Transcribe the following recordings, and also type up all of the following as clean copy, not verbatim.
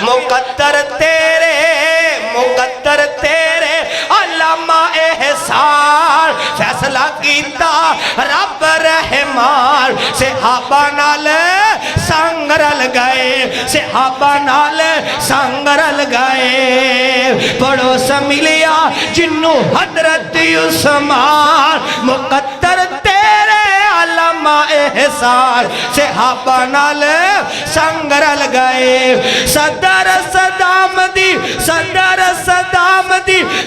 مقدر تیرے علامہ احسان فیصلہ کیتا رب رحمان صحابہ نال سنگرل گئے صحابہ نال سنگرل گئے پڑھو سملیا جنو حضرت عثمان مقدر تیرے علامہ احسان صحابہ نال سنگرل گئے صدر صدام دی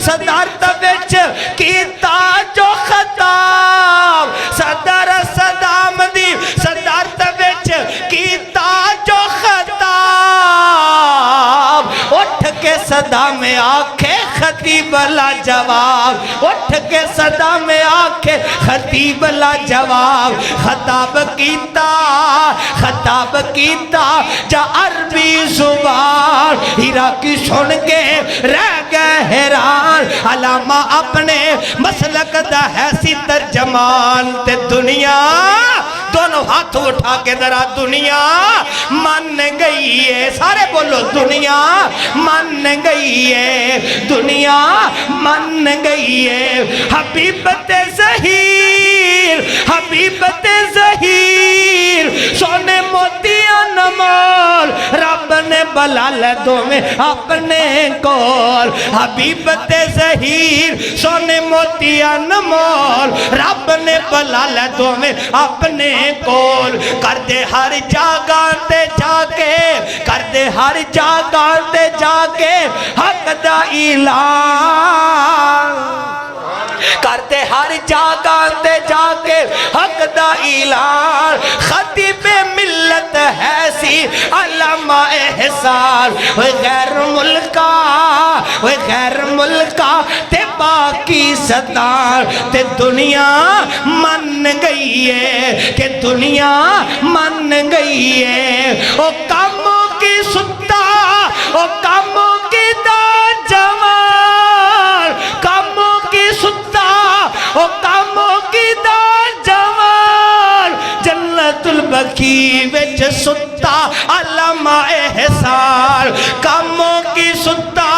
صدارت وچ کیتا جو خطاب صدر صدام دی صدارت وچ کیتا جو خطاب اٹھ کے صدا میں آکھے خطیب لا جواب اٹھ کے صدا میں آکھے خطیب لا جواب خطاب کیتا جا عربی زبان عراقی سن کے رہ گئے حیران علامہ اپنے مسلک دا ہے سی ترجمان تے دنیا دونوں ہاتھ اٹھا کے ذرا دنیا مان گئی ہے سارے بولو دنیا مان گئی ہے دنیا مان گئی ہے حبیبت ظہیر سونے موتیاں نمول رب نے بلا لے دو میں اپنے کول حبیبت ظہیر سونے موتیاں نمول رب نے بلا لے دو میں اپنے کول کر دے ہر جاگہ تے جا کے کر دے ہر جاگہ تے جا کے حق دا اعلان کر دے ہر جاگہ تے جا کے حق دا اعلان خطیب ملت ہے سی علامہ احسان غیر ملکہ تے باقی ستار تے دنیا مان گئی ہے کہ دنیا مان گئی ہے او کاموں کی ستا او کاموں کی دا جوان کاموں کی ستا او کاموں کی دا جوان جنت البقی وچ ستا علامہ احسان کاموں کی ستا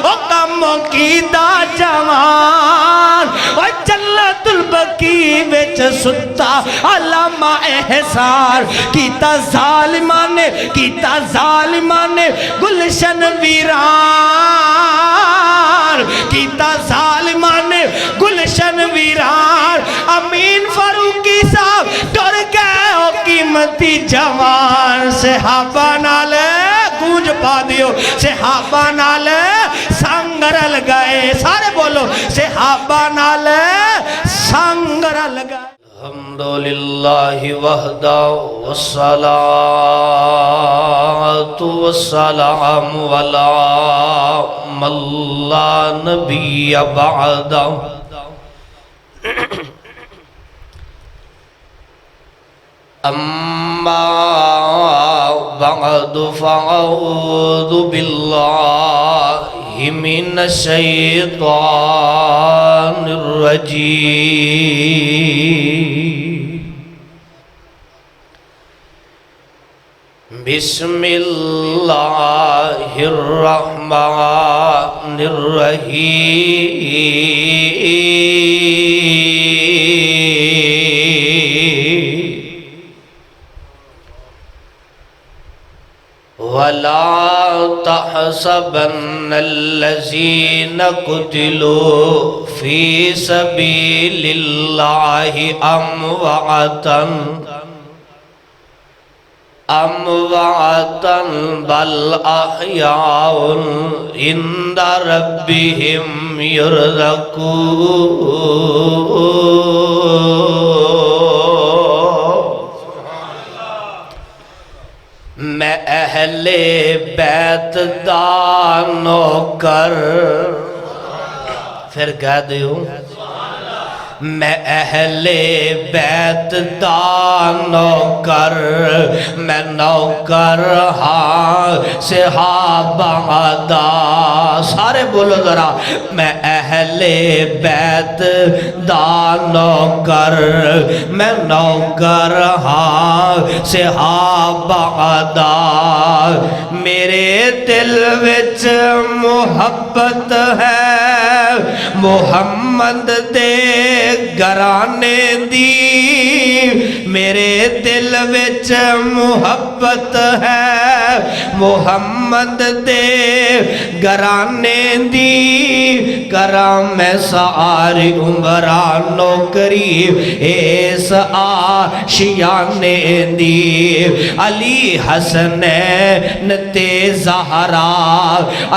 او کاموں کی دا جوان او جنت البقی وچ ستا علامہ احسان کیتا ظالمان نے گلشن ویران کیتا ظالمان نے گلشن ویران امین فاروقی صاحب ڈر گئے او قیمتی جوان صحابہ نال گونج پا دیو صحابہ نال سنگرل گئے سارے بولو صحابہ نال سنگرل گئے الحمدللہ وحدہ والصلاة والسلام علی من لا نبی بعدہ اما بعد فاعوذ باللہ من الشیطان الرجیم بسم اللہ الرحمن الرحیم وَلَا تَحْسَبَنَّ الَّذِينَ قُتِلُوا فِي سَبِيلِ اللَّهِ أَمْوَاتًا بَلْ أَحْيَاءٌ عِندَ رَبِّهِمْ يُرْزَقُونَ میں اہل بیت دا نوکر پھر کہہ دیوں میں اہل بیت دا نوکر، میں نوکر ہاں صحابہ دا، سارے بولو ذرا، میں اہل بیت دا نوکر، میں نوکر ہاں صحابہ دا، میرے دل وچ محبت ہے محمد دے گھرانے دی، میرے دل وچ محبت ہے محمد دے گھرانے دی، کراں میں ساری عمران نوکری اس آشیانے دی، علی حسنین تے زہرا،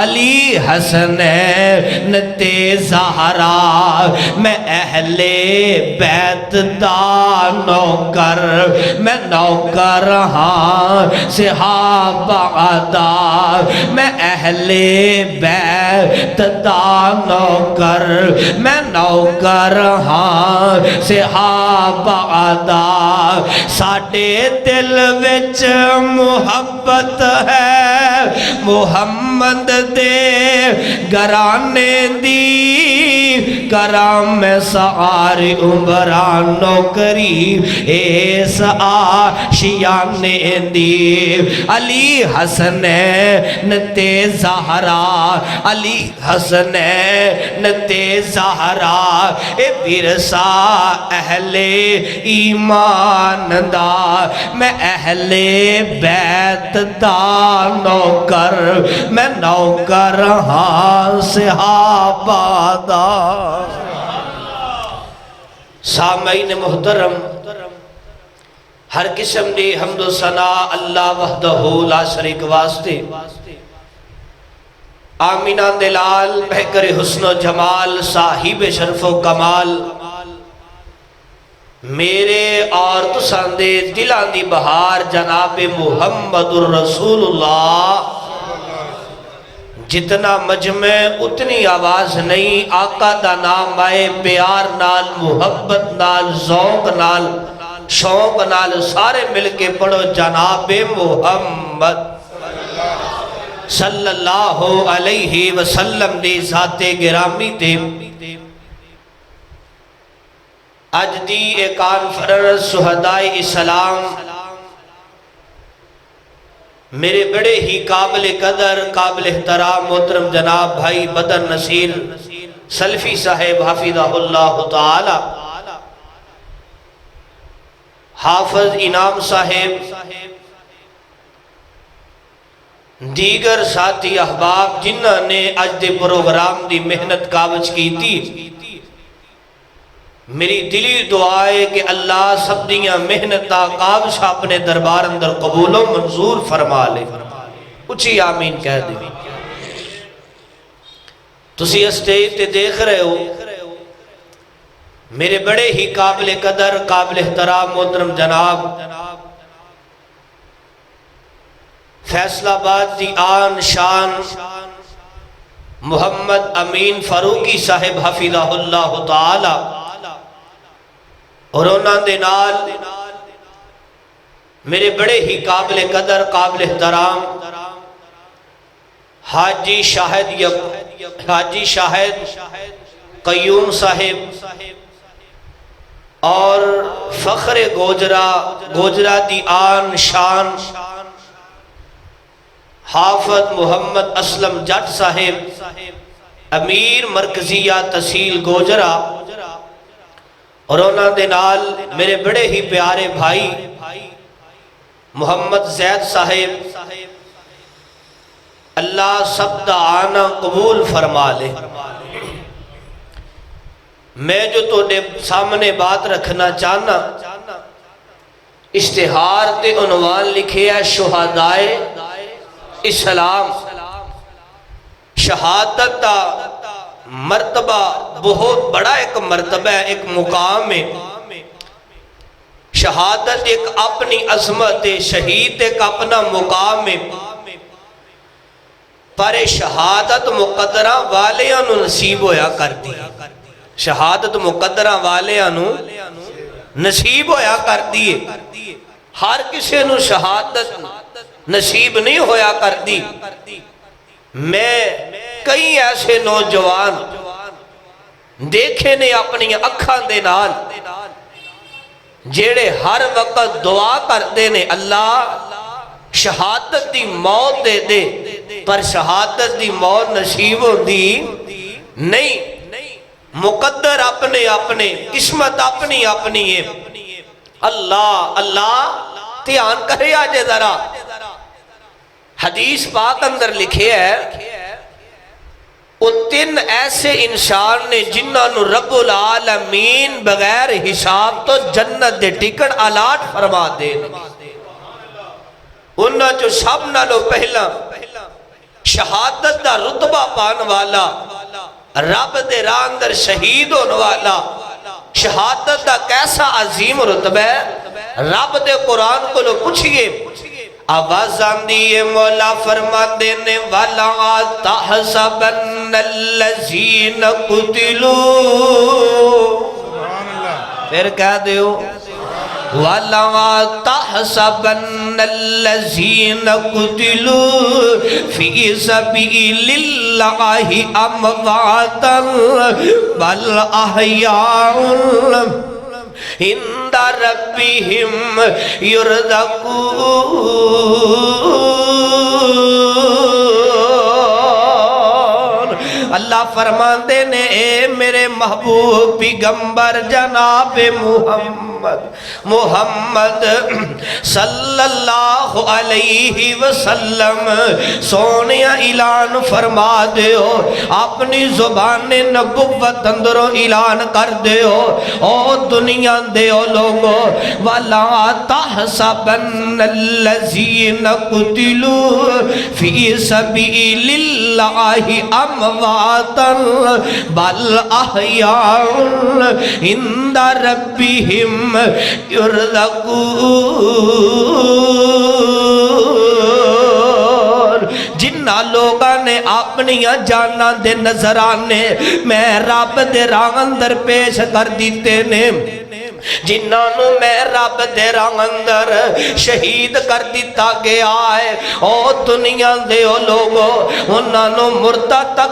علی حسنین تے زہرا، میں اہل بیت دا نوکر، میں نوکر ہاں صحابہ دا، میں اہل بیت دا نوکر، میں نوکر ہاں صحابہ دا، ساڈے دل وچ محبت ہے محمد دے گھرانے دی، کرام میں ساری عمران نوکری اس آشیانے دی، علی حسنین تے زہرا، علی حسنین تے زہرا، اے ورثہ اہل ایمان دا، میں اہل بیت دا نوکر، میں نوکر ہاں صحابہ دا۔ سامعین محترم، ہر قسم دی حمد و ثنا اللہ وحدہ لا شریک واسطے، آمینہ دلال بہکر حسن و جمال صاحب شرف و کمال، میرے اور تساں دے دلان دی بہار جناب محمد الرسول اللہ، جتنا مجمع اتنی آواز نہیں، آقا دا نام آئے پیار نال، محبت نال، ذوق نال، شوق نال، سارے مل کے پڑھو جناب محمد صلی اللہ علیہ وسلم دی ذات گرامی تے۔ اج دی ایک کانفرنس شہدائے اسلام، میرے بڑے ہی قابل قدر قابل احترام محترم جناب بھائی بدر نصیر سلفی صاحب حافظہ اللہ تعالی، حافظ انعام صاحب، دیگر ساتھی احباب جنہاں نے اج دے پروگرام دی محنت کاوش کی تھی، میری دلی دعا ہے کہ اللہ سب دیاں محنتاں کاوش اپنے دربار اندر قبول و منظور فرما لے، اچھی آمین کہہ دیں۔ تسی اسٹیج تے دیکھ رہے ہو میرے بڑے ہی قابل قدر قابل احترام محترم جناب فیصل آباد دی آن شان محمد امین فاروقی صاحب حفظہ اللہ تعالی، اور انہاں دے نال میرے بڑے ہی قابل قدر قابل احترام حاجی شاہد قیوم صاحب اور فخر گوجرہ دی آن شان حافظ محمد اسلم جٹ صاحب، امیر مرکزیہ تحصیل گوجرہ، اور انہاں دے نال میرے بڑے ہی پیارے بھائی محمد زید صاحب، اللہ سب دا آنا قبول فرما لے۔ میں جو تو سامنے بات رکھنا چاہنا، اشتہار تے عنوان لکھے ہے شہدائے اسلام، شہادت دا مرتبہ بہت بڑا ایک مرتبہ ہے، ایک مقام ہے۔ شہادت ایک اپنی عظمت ہے، شہید ایک اپنا مقام ہے، پر شہادت مقدرہ والیاں نو نصیب ہویا کرتی۔ شہادت مقدرہ والے انو نصیب ہویا کر دیئے ہر کسی نو شہادت نصیب نہیں ہویا کر دی میں کئی ایسے نوجوان دیکھے نے اپنی اکھاں دے نال جیڑے ہر وقت دعا کر دے نے اللہ شہادت دی موت دے دے پر شہادت دی موت نصیب ہو دی نہیں مقدر اپنے اپنے قسمت اپنی اپنی ہے اللہ اللہ تیان کرے آجے ذرا حدیث پاک اندر لکھے ہے وہ تین ایسے انسان نے جنہاں نو رب العالمین بغیر حساب تو جنت دے ٹکٹ الاٹ فرما دے انہاں جو سب نالو پہلا شہادت دا رتبہ پان والا رب دے راہ اندر شہید ہونے والا شہادت دا کیسا عظیم رتبہ ہے رب دے قرآن کو لو پوچھئے آواز آندی مولا فرما دینے والا تحسبن الذین قتلوا پھر کہہ دیو وَلَا تَحْسَبَنَّ الَّذِينَ قُتِلُوا فِي سَبِيلِ اللَّهِ أَمْوَاتًا بَلْ أَحْيَاءٌ عِنْدَ رَبِّهِمْ يُرْزَقُونَ اللہ فرماتے نے اے میرے محبوب پیغمبر جناب محمد صلی اللہ علیہ وسلم سونے اعلان فرما دیو اپنی زبان نبوت اندروں اعلان کر دیو او دنیا دیو لوگو وَلَا تَحْسَبَنَّ الَّذِينَ قُتِلُوا فِي سَبِيلِ اللَّهِ أَمْوَاتًا بَلْ أَحْيَاءٌ عِنْدَ رَبِّهِمْ يُرْزَقُونَ جنہ لوگاں نے اپنی جانا دے نظرانے میں رب دے راہ اندر پیش کر دیتے نے جنہاں نو میں رب دے راہ اندر شہید کر دیتا گیا ہے او دنیا دے او لوگو انہاں نو مردہ تک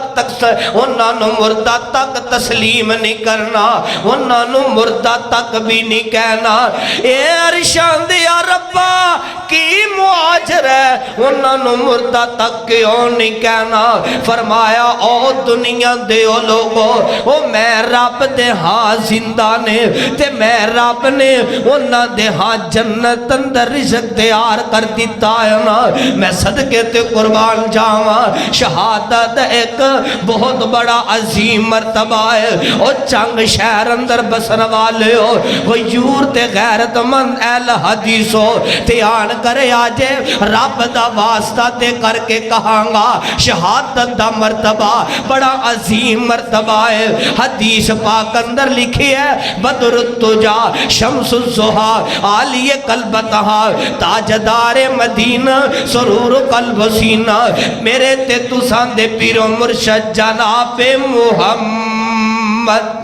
تسلیم نہیں کرنا انہاں نو مردہ تک بھی نہیں کہنا اے عرشان دیا ربا کی مہاجر ہے انہاں نو مردہ تک کیوں نہیں کہنا فرمایا او دنیا دے او لوگو او میں رب دے ہاں زندہ نے تے میں رب نے انہاں دے ہاں جنت اندر رزق دیار کر دیتا ہے نا میں صدقے تے قربان جاواں شہادت ایک بہت بڑا عظیم مرتبہ ہے اور چنگ شہر اندر بسن والے ہو غیور تے غیرت مند اہل حدیث ہو تیان کرے آجے رب دا واسطہ تے کر کے کہاں گا شہادت دا مرتبہ بڑا عظیم مرتبہ ہے حدیث پاک اندر لکھی ہے بدر التجا شمس الزہا عالی قلبتہا تاجدار مدینہ سرور قلب سینہ میرے تے تسان دے پیر و مرشد جناب محمد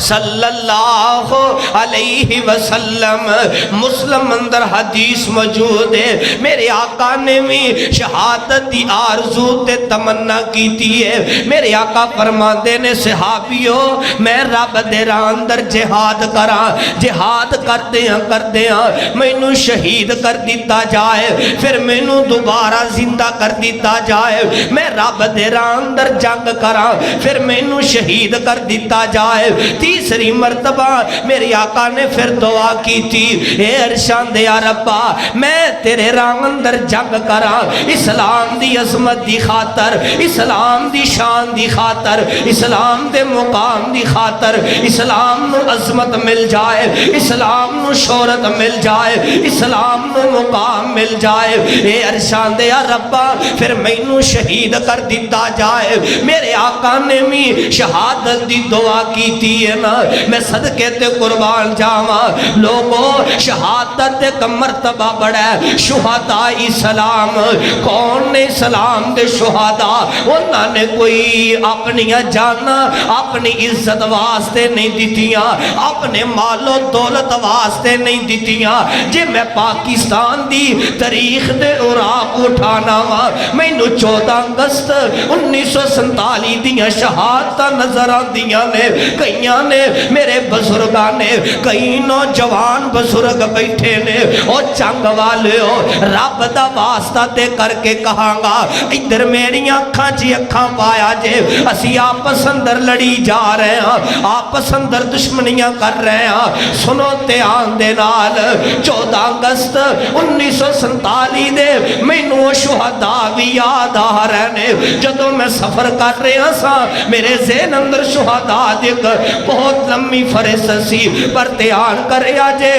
صلی اللہ علیہ وسلم مسلم اندر حدیث موجود ہے میرے آقا نے بھی شہادت دی آرزو تے تمنا کیتی ہے میرے آقا فرماندے نے صحابیوں میں رب دے راہ اندر جہاد کردیاں مینوں شہید کر دیتا جائے پھر مینوں دوبارہ زندہ کر دیتا جائے میں رب دے راہ اندر جنگ کراں پھر مینوں شہید کر دیتا جائے تیسری مرتبہ میری آقا نے پھر دعا کی تھی اے ارشان دیا ربا میں تیرے راہ اندر جنگ کراں اسلام دی عظمت دی خاطر اسلام دی شان دی خاطر اسلام دے مقام دی خاطر اسلام نو عظمت مل جائے اسلام نو شہرت مل جائے اسلام نو مقام مل جائے اے ارشان دیا ربا پھر مینوں شہید کر دیتا جائے میرے آقا نے بھی شہادت دی دعا کی تھی نا میں صدقے تے قربان جاواں لوگوں شہادت ایک مرتبہ بڑا ہے شہداء اسلام کون نے اسلام دے شہداء انہاں نے کوئی اپنی جانا اپنی عزت واسطے نہیں دیتیاں اپنے مال و دولت واسطے نہیں دیتیاں جے میں پاکستان دی تاریخ دے اوراق اٹھانا وا مینوں 14 اگست 1947 دیاں شہادتاں نظر آندیاں نے کئیاں نے میرے بزرگاں نے کئی نوجوان بزرگ بیٹھے نے او چنگ والے ہو رب دا واسطہ دے کر کے کہاں گا ادھر میری اکھاں چی اکھاں پایا جے اسی آپس اندر لڑی جا رہے ہیں آپس اندر دشمنیاں کر رہے ہیں سنو تیان دے نال 14 اگست 1947 دے مینوں شہداء بھی یاد آ رہے نے جدوں میں سفر کر رہا سا میرے ذہن اندر شہداء دی بہت لمبی فہرست سی پر دھیان کریا جے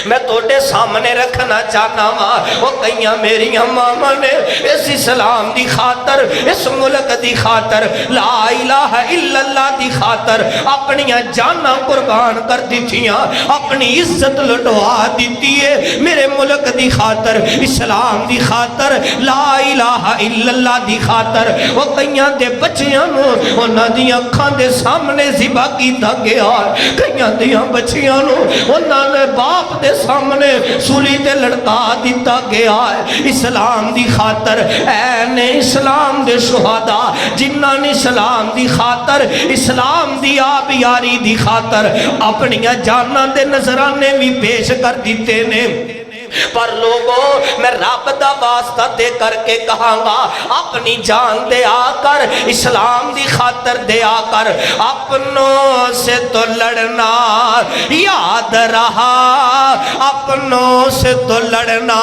میں توڑے سامنے رکھنا چاہنا ماں وہ کئیاں میری ماما نے اس اسلام دی خاطر اس ملک دی خاطر لا الہ الا اللہ دی خاطر اپنی جانا قربان کر دیتیاں اپنی عزت لٹوا دیتی ہے میرے ملک دی خاطر اسلام دی خاطر لا الہ الا اللہ دی خاطر وہ کئیاں دے بچیاں نو انہاں دی اکھاں دے سامنے ذبح کیتا گیا کئیاں دیاں بچیاں نو انہاں نے باپ دے سامنے سولی تے لڑکا دیتا گیا ہے اسلام دی خاطر این اسلام دے شہداء جنہاں نے اسلام دی خاطر اسلام دی آبیاری دی خاطر اپنی جاناں دے نظرانے بھی پیش کر دیتے نے پر لوگوں میں رب دا واسطہ دے کر کے کہاں گا اپنی جان دے آ کر اسلام دی خاطر دے آ کر اپنوں سے تو لڑنا یاد رہا اپنوں سے تو لڑنا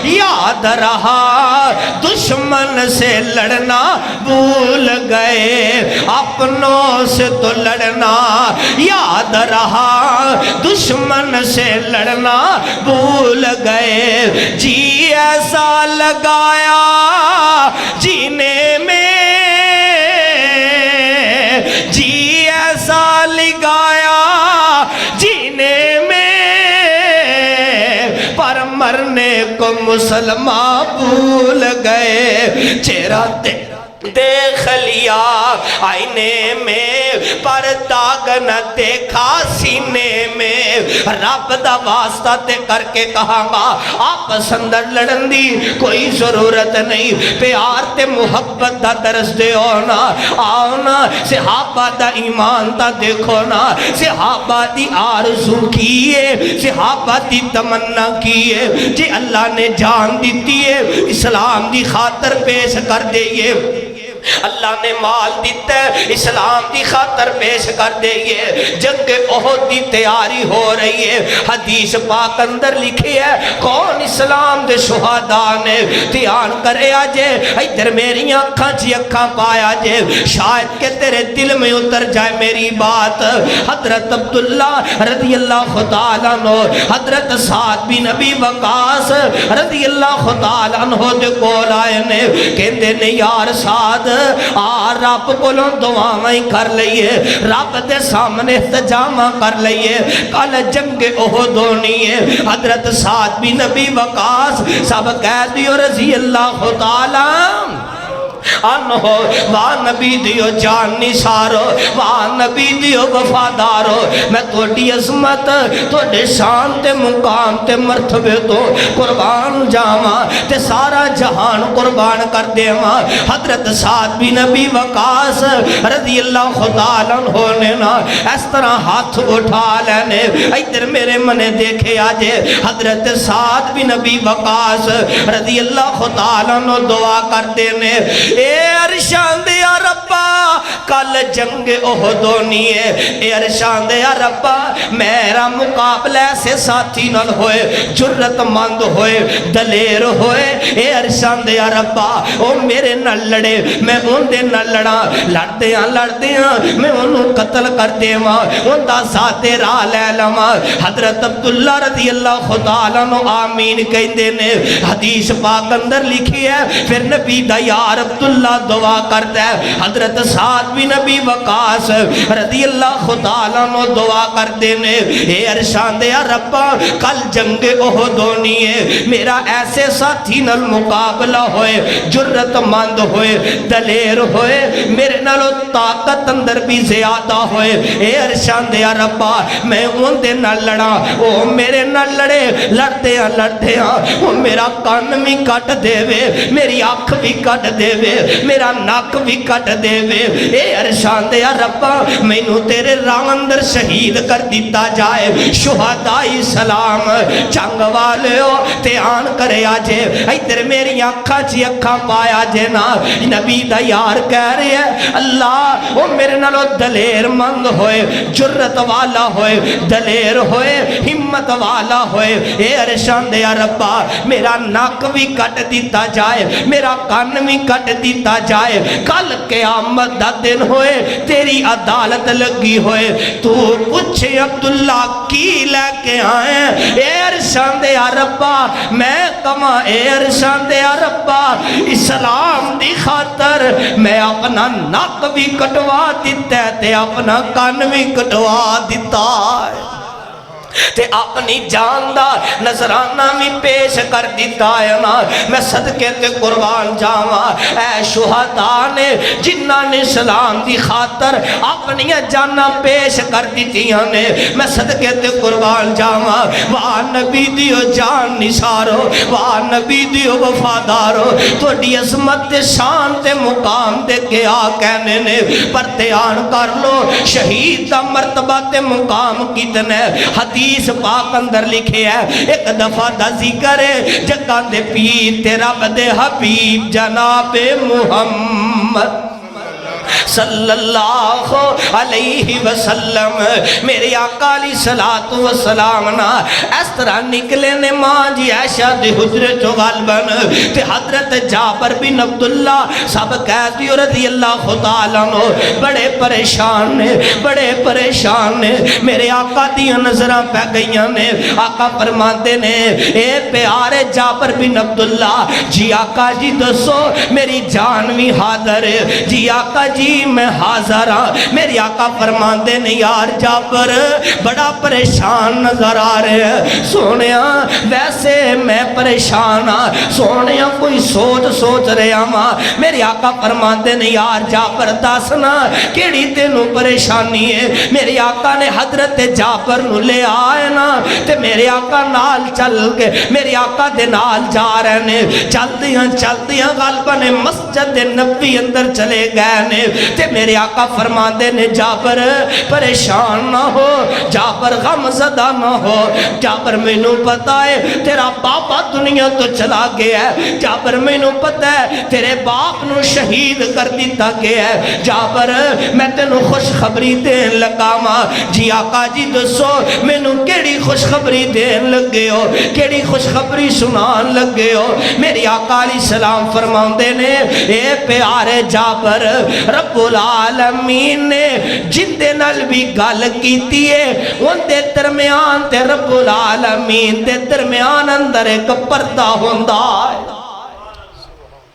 یاد رہا دشمن سے لڑنا بھول گئے اپنوں سے تو لڑنا یاد رہا دشمن سے لڑنا بھول گئے جی ایسا لگایا جینے میں جی ایسا لگایا جینے میں پر مرنے کو مسلمان بھول گئے چہرہ دیکھ لیا آئینے میں پر داغ نہ دیکھا سینے میں رب دا واسطہ تے کر کے کہاں گا آپس اندر لڑن دی کوئی ضرورت نہیں پیار تے محبت دا درس دے ہونا آنا صحابہ دا ایمان تا دیکھو نا صحابہ دی آرزو کیے صحابہ دی تمنا کیے جی اللہ نے جان دیتی ہے اسلام دی خاطر پیش کر دئیے اللہ نے مال دیتا ہے اسلام دی خاطر پیش کر دئیے جنگ احد دی تیاری ہو رہی ہے حدیث پاک اندر لکھی ہے کون اسلام دے شہداء نے دھیان کرے آجے ادھر میری اکھاں چی اکھاں پایا جے شاید کہ تیرے دل میں اتر جائے میری بات حضرت عبداللہ رضی اللہ تعالیٰ عنہ حضرت سعد بن ابی وقاص رضی اللہ تعالیٰ عنہ دے کول آئے نے کہندے نے یار سعد رب کولوں دعائیں کر لئیے رب دے سامنے احتجامہ کر لئیے کل جنگ احد ہونی ہے حضرت سعد بن ابی وقاص سب کہہ دیو رضی اللہ تعالیٰ انہو وہاں نبی دیو جان نثارو وہاں نبی دیو وفادارو میں توڑی عظمت توڑے شان تے مقام تے مرتبے تو قربان جاواں تے سارا جہان قربان کر دیواں حضرت سعد بن ابی وقاص رضی اللہ تعالیٰ عنہ نے نا اس طرح ہاتھ اٹھا لینے ادھر میرے منے دیکھے آجے حضرت سعد بن ابی وقاص رضی اللہ تعالیٰ عنہ دعا کر دینے اے عرشان دیا ربا کل جنگ احد ہونی ہے اے عرشان دیا ربا میرا مقابلہ سے ساتھی نل ہوئے جرت مند ہوئے دلیر ہوئے اے عرشان دیا ربا او میرے نل لڑے میں ان دے نل لڑا لڑتے ہیں میں انہوں قتل کر دے ماں ان دا ذات راہ لے لما حضرت عبداللہ رضی اللہ تعالیٰ عنہ آمین کہندے نے حدیث پاک اندر لکھی ہے پھر نبی دا یار عبداللہ دعا کرتا ہے حضرت سعد سعد بن نبی وقاص رضی اللہ تعالیٰ عنہ دعا کر دینے اے ارشان دے ربا کل جنگ احد ہونی ہے میرا ایسے ساتھی نال مقابلہ ہوئے جرت مند ہوئے دلیر ہوئے میرے نالو طاقت اندر بھی زیادہ ہوئے اے ارشان دے ربا میں ان دے نال لڑا وہ میرے نال لڑے لڑتے ہیں وہ میرا کان بھی کٹ دے وے میری آنکھ بھی کٹ دے وے میرا ناک بھی کٹ دے وے اے ارشان دے ربا میں نو تیرے راہ اندر شہید کر دیتا جائے شہدائی سلام چنگ والے ہو تے آن کرے آجے ادھر میری آنکھاں چی اکھاں پایا جے نا نبی دا یار کہہ رہے ہیں اللہ وہ میرے نالو دلیر مند ہوئے جرت والا ہوئے دلیر ہوئے ہمت والا ہوئے اے ارشان دے ربا میرا ناک بھی کٹ دیتا جائے میرا کان بھی کٹ دیتا جائے کل قیامت دا دن ہوئے تیری عدالت لگی ہوئے تو پوچھے عبداللہ کی لے کے آئیں اے ارشان دے ربا میں کما اے ارشان دے ربا اسلام دی خاطر میں اپنا ناک بھی کٹوا دیتا ہے تے اپنا کان بھی کٹوا دیتا ہے تے اپنی جاندار نظرانہ بھی پیش کر دیتا ہے نا میں صدقے تے قربان جاواں اے شہداء نے جنہاں نے اسلام دی خاطر اپنی جاناں پیش کر دیتیاں نے میں صدقے تے قربان جاواں واہ نبی دیو جان نثارو واہ نبی دیو وفادارو تھوڑی عظمت تے شان تے مقام دے کے آ کہنے نے پر دھیان کر لو شہید دا مرتبہ تے مقام کتنے حدیث پاک اندر لکھے ہے ایک دفعہ دا ذکر ہے جگہ دے پیر تیرا بدے حبیب جناب محمد صلی اللہ علیہ وسلم میرے آقا علیہ الصلوۃ والسلام نا اس طرح نکلے نے ماں جی عائشہ دے حجرے چو غالباً تے حضرت جابر بن عبداللہ سب قیدی رضی اللہ تعالیٰ عنہ بڑے پریشان نے میرے آقا دیا نظرہ پہ گئیاں نے آقا فرماتے نے اے پیارے جابر بن عبداللہ جی آقا جی دسو میری جان بھی حاضر ہے جی آقا جی میں حاضر ہاں میری آقا فرماندے نے یار جابر بڑا پریشان نظر آ رہے ہیں سونیا ویسے میں پریشان ہاں سونیا کوئی سوچ رہے ہاں میری آقا فرماندے نے یار جابر دسنا کیڑی تینوں پریشانی ہے میری آقا نے حضرت جابر نو لے آئے نا تے میرے آقا نال چل کے میری آقا دے نال جا رہے نے چلدیاں غالباً مسجد نبی اندر چلے گئے نے تے میرے آقا فرماندے نے جابر پریشان نہ ہو جابر غم زدہ نہ ہو جابر میں نو پتہ ہے تیرا باپا دنیا تو چلا گیا ہے جابر میں نو پتہ ہے تیرے باپ نو شہید کر دیتا گیا ہے جابر میں تینو خوشخبری دین لگا ماں جی آقا جی دسو میں نو کیڑی خوشخبری دین لگے ہو کیڑی خوشخبری سنان لگے ہو میری آقا علیہ السلام فرماندے نے اے پیارے جابر رب العالمین نے جن دے نال بھی گل کیتی ہے ان دے درمیان تے رب العالمین دے درمیان اندر ایک پردہ ہوندا ہے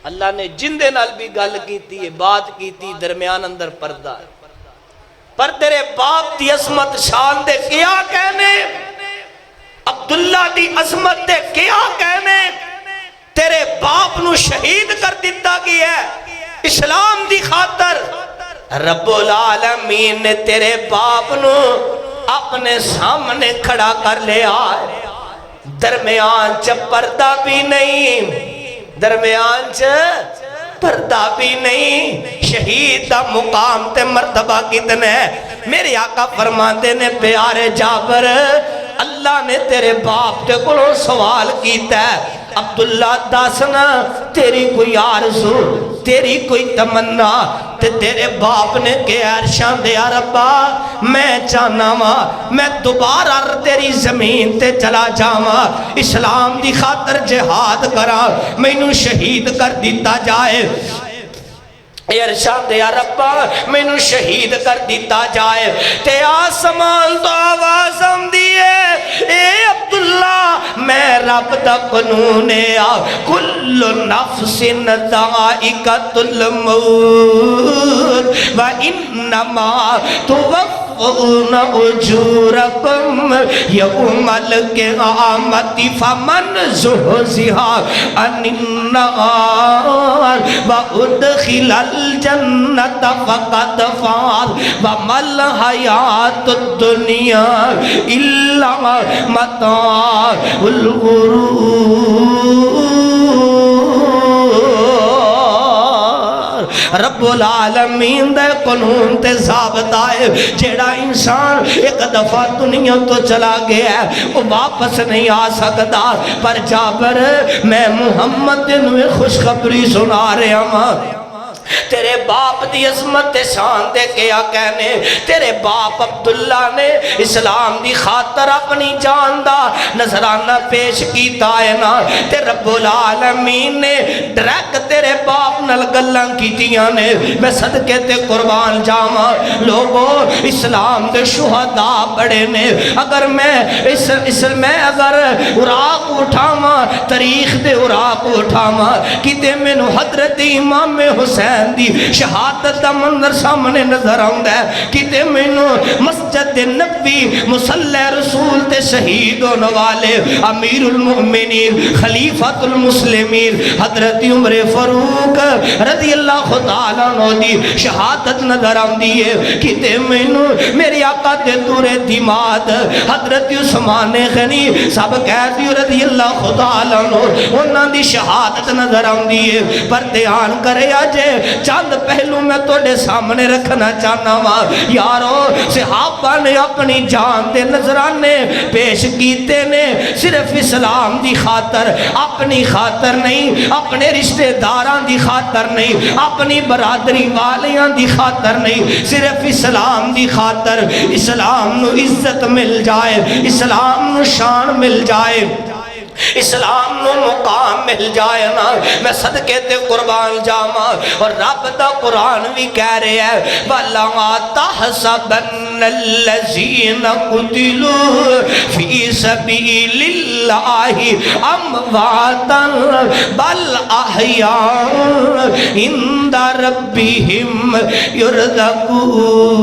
اللہ نے جن دے نال بھی گل کیتی ہے بات کیتی درمیان اندر پردہ ہے پر تیرے باپ دی عظمت شان دے کیا کہنے عبداللہ دی عظمت دے کیا کہنے تیرے باپ نو شہید کر دیتا گیا ہے اسلام دی خاطر رب العالمین نے تیرے باپ نو اپنے سامنے کھڑا کر لیا درمیان چ پردہ بھی نہیں درمیان چ پردہ بھی نہیں شہید دا مقام تے مرتبہ کتنے میرے آقا فرماتے نے پیارے جابر اللہ نے تیرے باپ تے کلوں سوال کیتا ہے عبداللہ داسنا تیری کوئی آرزو تیری کوئی تمنا تے تیرے باپ نے کہ ارشان دے ربا میں چاہنا ماں میں دوبارہ تیری زمین تے چلا جاواں اسلام دی خاطر جہاد کرا میں نو شہید کر دیتا جائے اے ارشاد یا ربا مینوں شہید کر دیتا جائے تے آسمان تو آواز آندی ہے اے عبداللہ میں رب دا قانون ہے کل نفس ذائقۃ الموت وانما توفون اجورکم یوم القیامۃ فمن زحزح عن النار وادخل الجنت فقد فاز وما الحیاۃ الدنیا الا متاع الغرور۔ رب العالمین دے قانون تے ضابط آئے جیڑا انسان ایک دفعہ دنیا تو چلا گیا ہے وہ واپس نہیں آ سکتا، پر جابر میں محمد نے خوشخبری سنا رہا ہوں تیرے باپ دی عظمت شان دے کیا کہنے تیرے باپ عبداللہ نے اسلام دی خاطر اپنی جان دا نذرانہ پیش کیتا ہے نا تے رب العالمین نے ڈائریکٹ تیرے باپ نال گلاں کیتیاں نے میں صدقے تے قربان جاواں لوگوں اسلام دے شہداء بڑے نے اگر میں اگر اوراق اٹھاواں تاریخ دے اوراق اٹھاواں کتے مینوں حضرت امام حسین دی شہادت دا منظر سامنے نظر آندا ہے کتے مینوں مسجد نبوی مصلی رسول تے شہید ہونے والے امیر المؤمنین خلیفۃ المسلمین حضرت عمر فاروق رضی اللہ تعالیٰ عنہ دی شہادت نظر آندی ہے کتے مینوں میرے آقا دے دور دماد حضرت عثمان غنی سب قیدی رضی اللہ تعالیٰ عنہ انہاں دی شہادت نظر آندی ہے پر دھیان کرے آجے چند پہلو میں توڑے سامنے رکھنا چاہنا ہوا یارو صحابہ نے اپنی جان دے نظرانے پیش کیتے نے صرف اسلام دی خاطر اپنی خاطر نہیں اپنے رشتہ داران دی خاطر نہیں اپنی برادری والیاں دی خاطر نہیں صرف اسلام دی خاطر اسلام نو عزت مل جائے اسلام نو شان مل جائے اسلام نو مقام مل جائے نا میں صدقے تے قربان جاواں اور رب دا قرآن بھی کہہ رہے ہیں وَلَا تَحْسَبَنَّ الَّذِينَ قُتِلُوا فِي سَبِيلِ اللَّهِ أَمْوَاتًا بَلْ أَحْيَاءٌ عِندَ رَبِّهِمْ يُرْزَقُونَ۔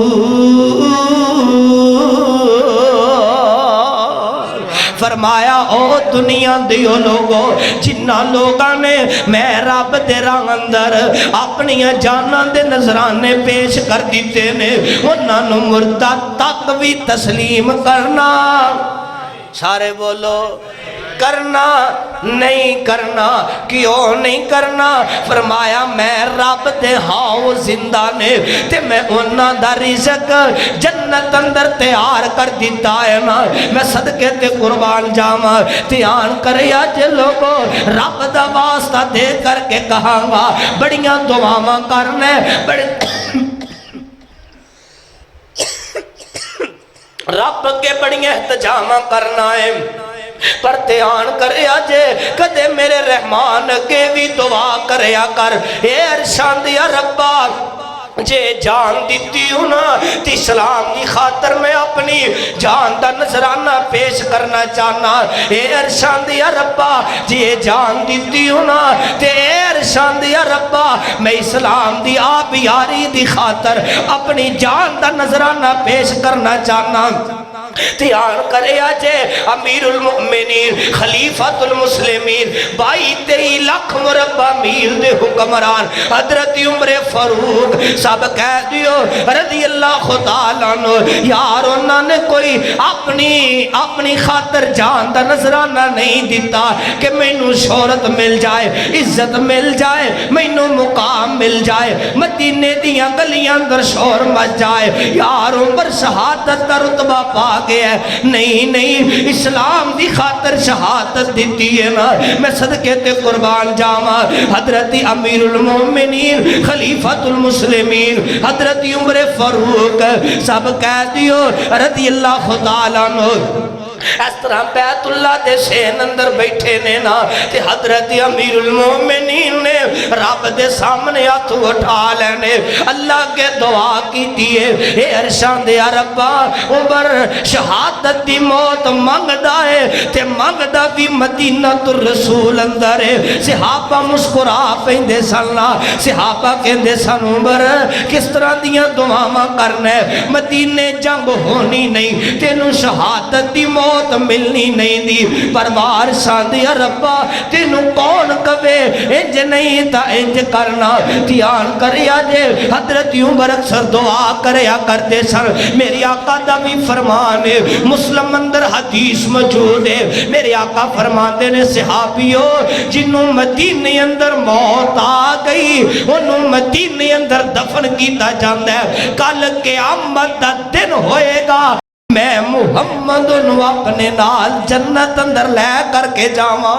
فرمایا او دنیا دیو لوگو جنہ لوگاں نے میں رب دے راہ اندر اپنی جاناں دے نظرانے پیش کر دیتے نے انہاں نو مردہ تک بھی تسلیم کرنا سارے بولو کرنا نہیں کرنا کیوں نہیں کرنا فرمایا میں رب دے ہاں زندہ نے تے میں انہاں دا رزق جنت اندر تیار کر دیتا ہے نا میں صدقے تے قربان جاواں دھیان کریا جے لوگوں رب دا واسطہ دے کر کے کہاں گا بڑیاں دعاواں کرنے بڑی رب کے بڑی احتجامہ کرنا ہے پر دھیان کریا جے کدے میرے رحمان کے بھی دعا کریا کر اے ارشاد یا ربا جے جان دیتی ہوں نا تی اسلام کی خاطر میں اپنی جان دا نظرانہ پیش کرنا چاہنا اے ارشاد یا ربا جے جان دیتی ہوں نا تے اے ارشاد یا ربا میں اسلام دی آپ یاری دی خاطر اپنی جان دا نظرانہ پیش کرنا چاہنا دھیان کرے آجے امیر المؤمنین خلیفۃ المسلمین 22-23 لاکھ مربع میل دے حکمران حضرت عمر فاروق سب کہہ دیو رضی اللہ تعالیٰ عنہ یار انہوں نے کوئی اپنی خاطر جان دا نظرانہ نہیں دیتا کہ مینوں شہرت مل جائے عزت مل جائے مینوں مقام مل جائے مدینے دیاں گلیاں اندر شور مچ جائے یار عمر شہادت دا رتبہ پا گیا ہے نہیں اسلام دی خاطر شہادت دیتی ہے نا میں صدقے تے قربان جاواں حضرت امیر المومنین خلیفۃ المسلمین حضرت عمر فاروق سب کہہ دیو رضی اللہ تعالیٰ عنہ اس طرح بیت اللہ دے سین اندر بیٹھے نے نا تے حضرت امیر المومنین نے رب دے سامنے ہاتھ اٹھا لینے اللہ کے دعا کی دیئے اے عرشان دے ربا عمر شہادت دی موت منگدا ہے تے منگدا بھی مدینہ الرسول اندر ہے صحابہ مسکرا پیندے سننا صحابہ کہندے سن عمر کس طرح دیاں دعاواں کرنا ہے مدینے جنگ ہونی نہیں تینوں شہادت دی موت ملنی نہیں دی پروار ساندیا ربا تینوں کون کبے انج نہیں تا انج کرنا دھیان کریا جے حضرت عمر اکثر دعا کریا کرتے سر میری آقا دا بھی فرمان ہے مسلم اندر حدیث موجود ہے میرے آقا فرماتے نے صحابیوں جنہوں مدینے اندر موت آ گئی انہوں مدینے اندر دفن کیتا جاندہ ہے کل قیامت دا دن ہوئے گا میں محمد انہوں اپنے نال جنت اندر لے کر کے جاواں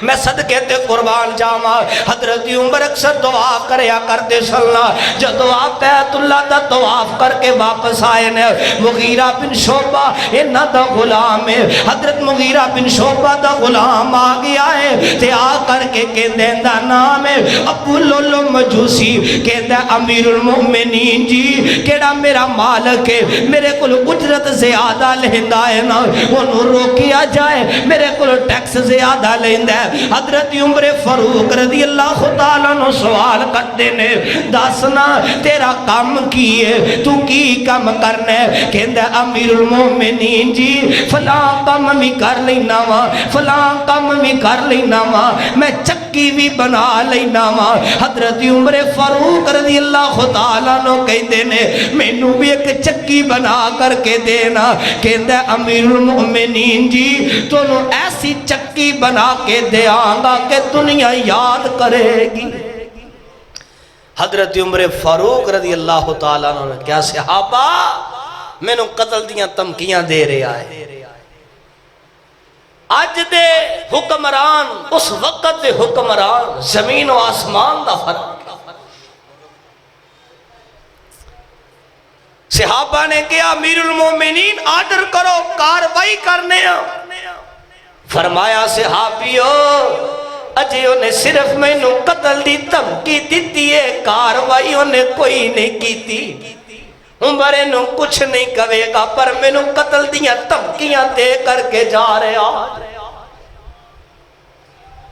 میں صدقے تے قربان جاواں حضرت عمر اکثر دعا کریا کرتے سلنا جو دعا بیت اللہ دا طواف کر کے واپس آئے نے مغیرہ بن شعبہ انہاں دا غلام ہے حضرت مغیرہ بن شعبہ دا غلام آ گیا ہے تے آ کر کے کہندے دا نام ہے ابو لولو مجوسی کہندے امیر المومنین جی کیڑا میرا مالک ہے میرے کل اجرت زیادہ لہندہ ہے نا انہوں روکیا جائے میرے کل ٹیکس زیادہ لہندہ ہے حضرت عمر فاروق رضی اللہ تعالیٰ نو سوال کرتے نے داسنا تیرا کام کیے تو کی کام کرنے کہندہ امیر المومنین جی فلاں کام بھی کر لینا وا فلاں کام بھی کر لینا وا میں چکی بھی بنا لینا وا حضرت عمر فاروق رضی اللہ تعالیٰ نو کہندے نے میں نو بھی ایک چکی بنا کر کے دینا کہندہ امیر المومنین جی تو نو ایسی چکی بنا کے دے آنگا کہ دنیا یاد کرے گی حضرت عمر فاروق رضی اللہ تعالیٰ نے کیا صحابہ میں نے قتل دیاں تمکیاں دے رہے آئے آج دے حکمران اس وقت دے حکمران زمین و آسمان دا فرق صحابہ نے کیا امیر المومنین آرڈر کرو کاروائی کرنے فرمایا صحابیو اجے انہیں صرف میں نو قتل دی دھمکی دیتی ہے کاروائی انہیں کوئی نہیں کیتی عمر نو کچھ نہیں کہے گا پر میں نو قتل دیاں دھمکیاں دے کر کے جا رہے آج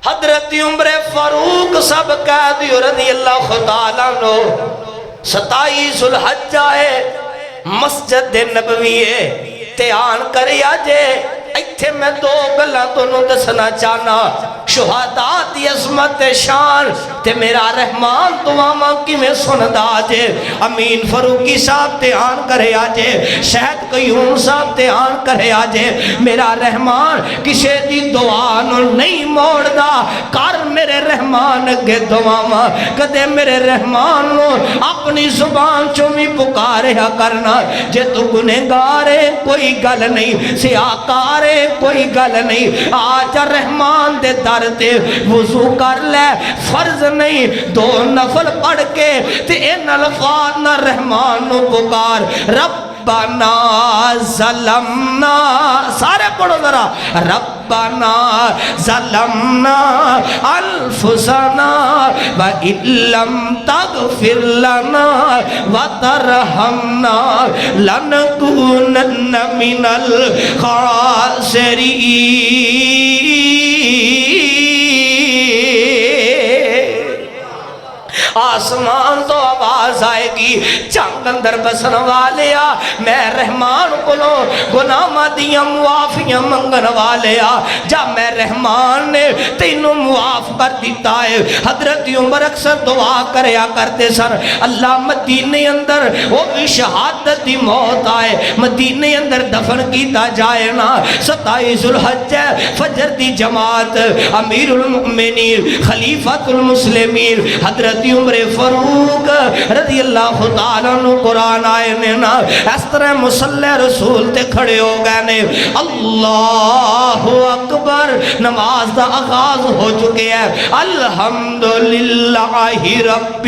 حضرت عمر فاروق سب قیدی رضی اللہ تعالیٰ نو 27 الحجہ ہے مسجد نبوی ہے تیان کریا جے ایتھے میں دو گلہ تو نو دسنا چاہنا شہداء دی عظمت شان تے میرا رحمان دعاواں کی میں سندا جے امین فاروقی صاحب تیان کرے آجے شہد قیوم صاحب تیان کرے آجے میرا رحمان کسے دی دعا نو نہیں موڑ دا کر میرے رحمان کے دعاواں کدے میرے رحمان نو اپنی زبان چومی پکارے کرنا جے تو گنہگارے کوئی گل نہیں سیاکارے کوئی گل نہیں آج رحمان دے در تے وضو کر لے فرض نہیں 2 نفل پڑھ کے تے ان الفاظ نہ رحمان نو پکار ربنا ظلمنا سارے پڑھو ذرا ربنا ظلمنا انفسنا وَإِن لَّمْ تَغْفِرْ لَنَا وَتَرْحَمْنَا لَنَكُونَنَّ مِنَ الْخَاسِرِينَ آسمان تو آواز آئے گی چنگ اندر بسن والیا میں رحمان کلو گناہ دیاں معافیاں منگن والیا جا میں رحمان نے تینوں معاف کر دیتا ہے حضرت عمر اکثر دعا کریا کرتے سر اللہ مدینے اندر وہ بھی شہادت دی موت آئے مدینے اندر دفن کیتا جائے نا 27 الحجہ فجر دی جماعت امیر المؤمنین خلیفۃ المسلمین حضرت عمر عمر فاروق رضی اللہ تعالیٰ عنہ قرآن آئے نے نا اس طرح مصلی رسول تے کھڑے ہو گئے نے اللہ اکبر نماز دا آغاز ہو چکے ہیں الحمدللہ رب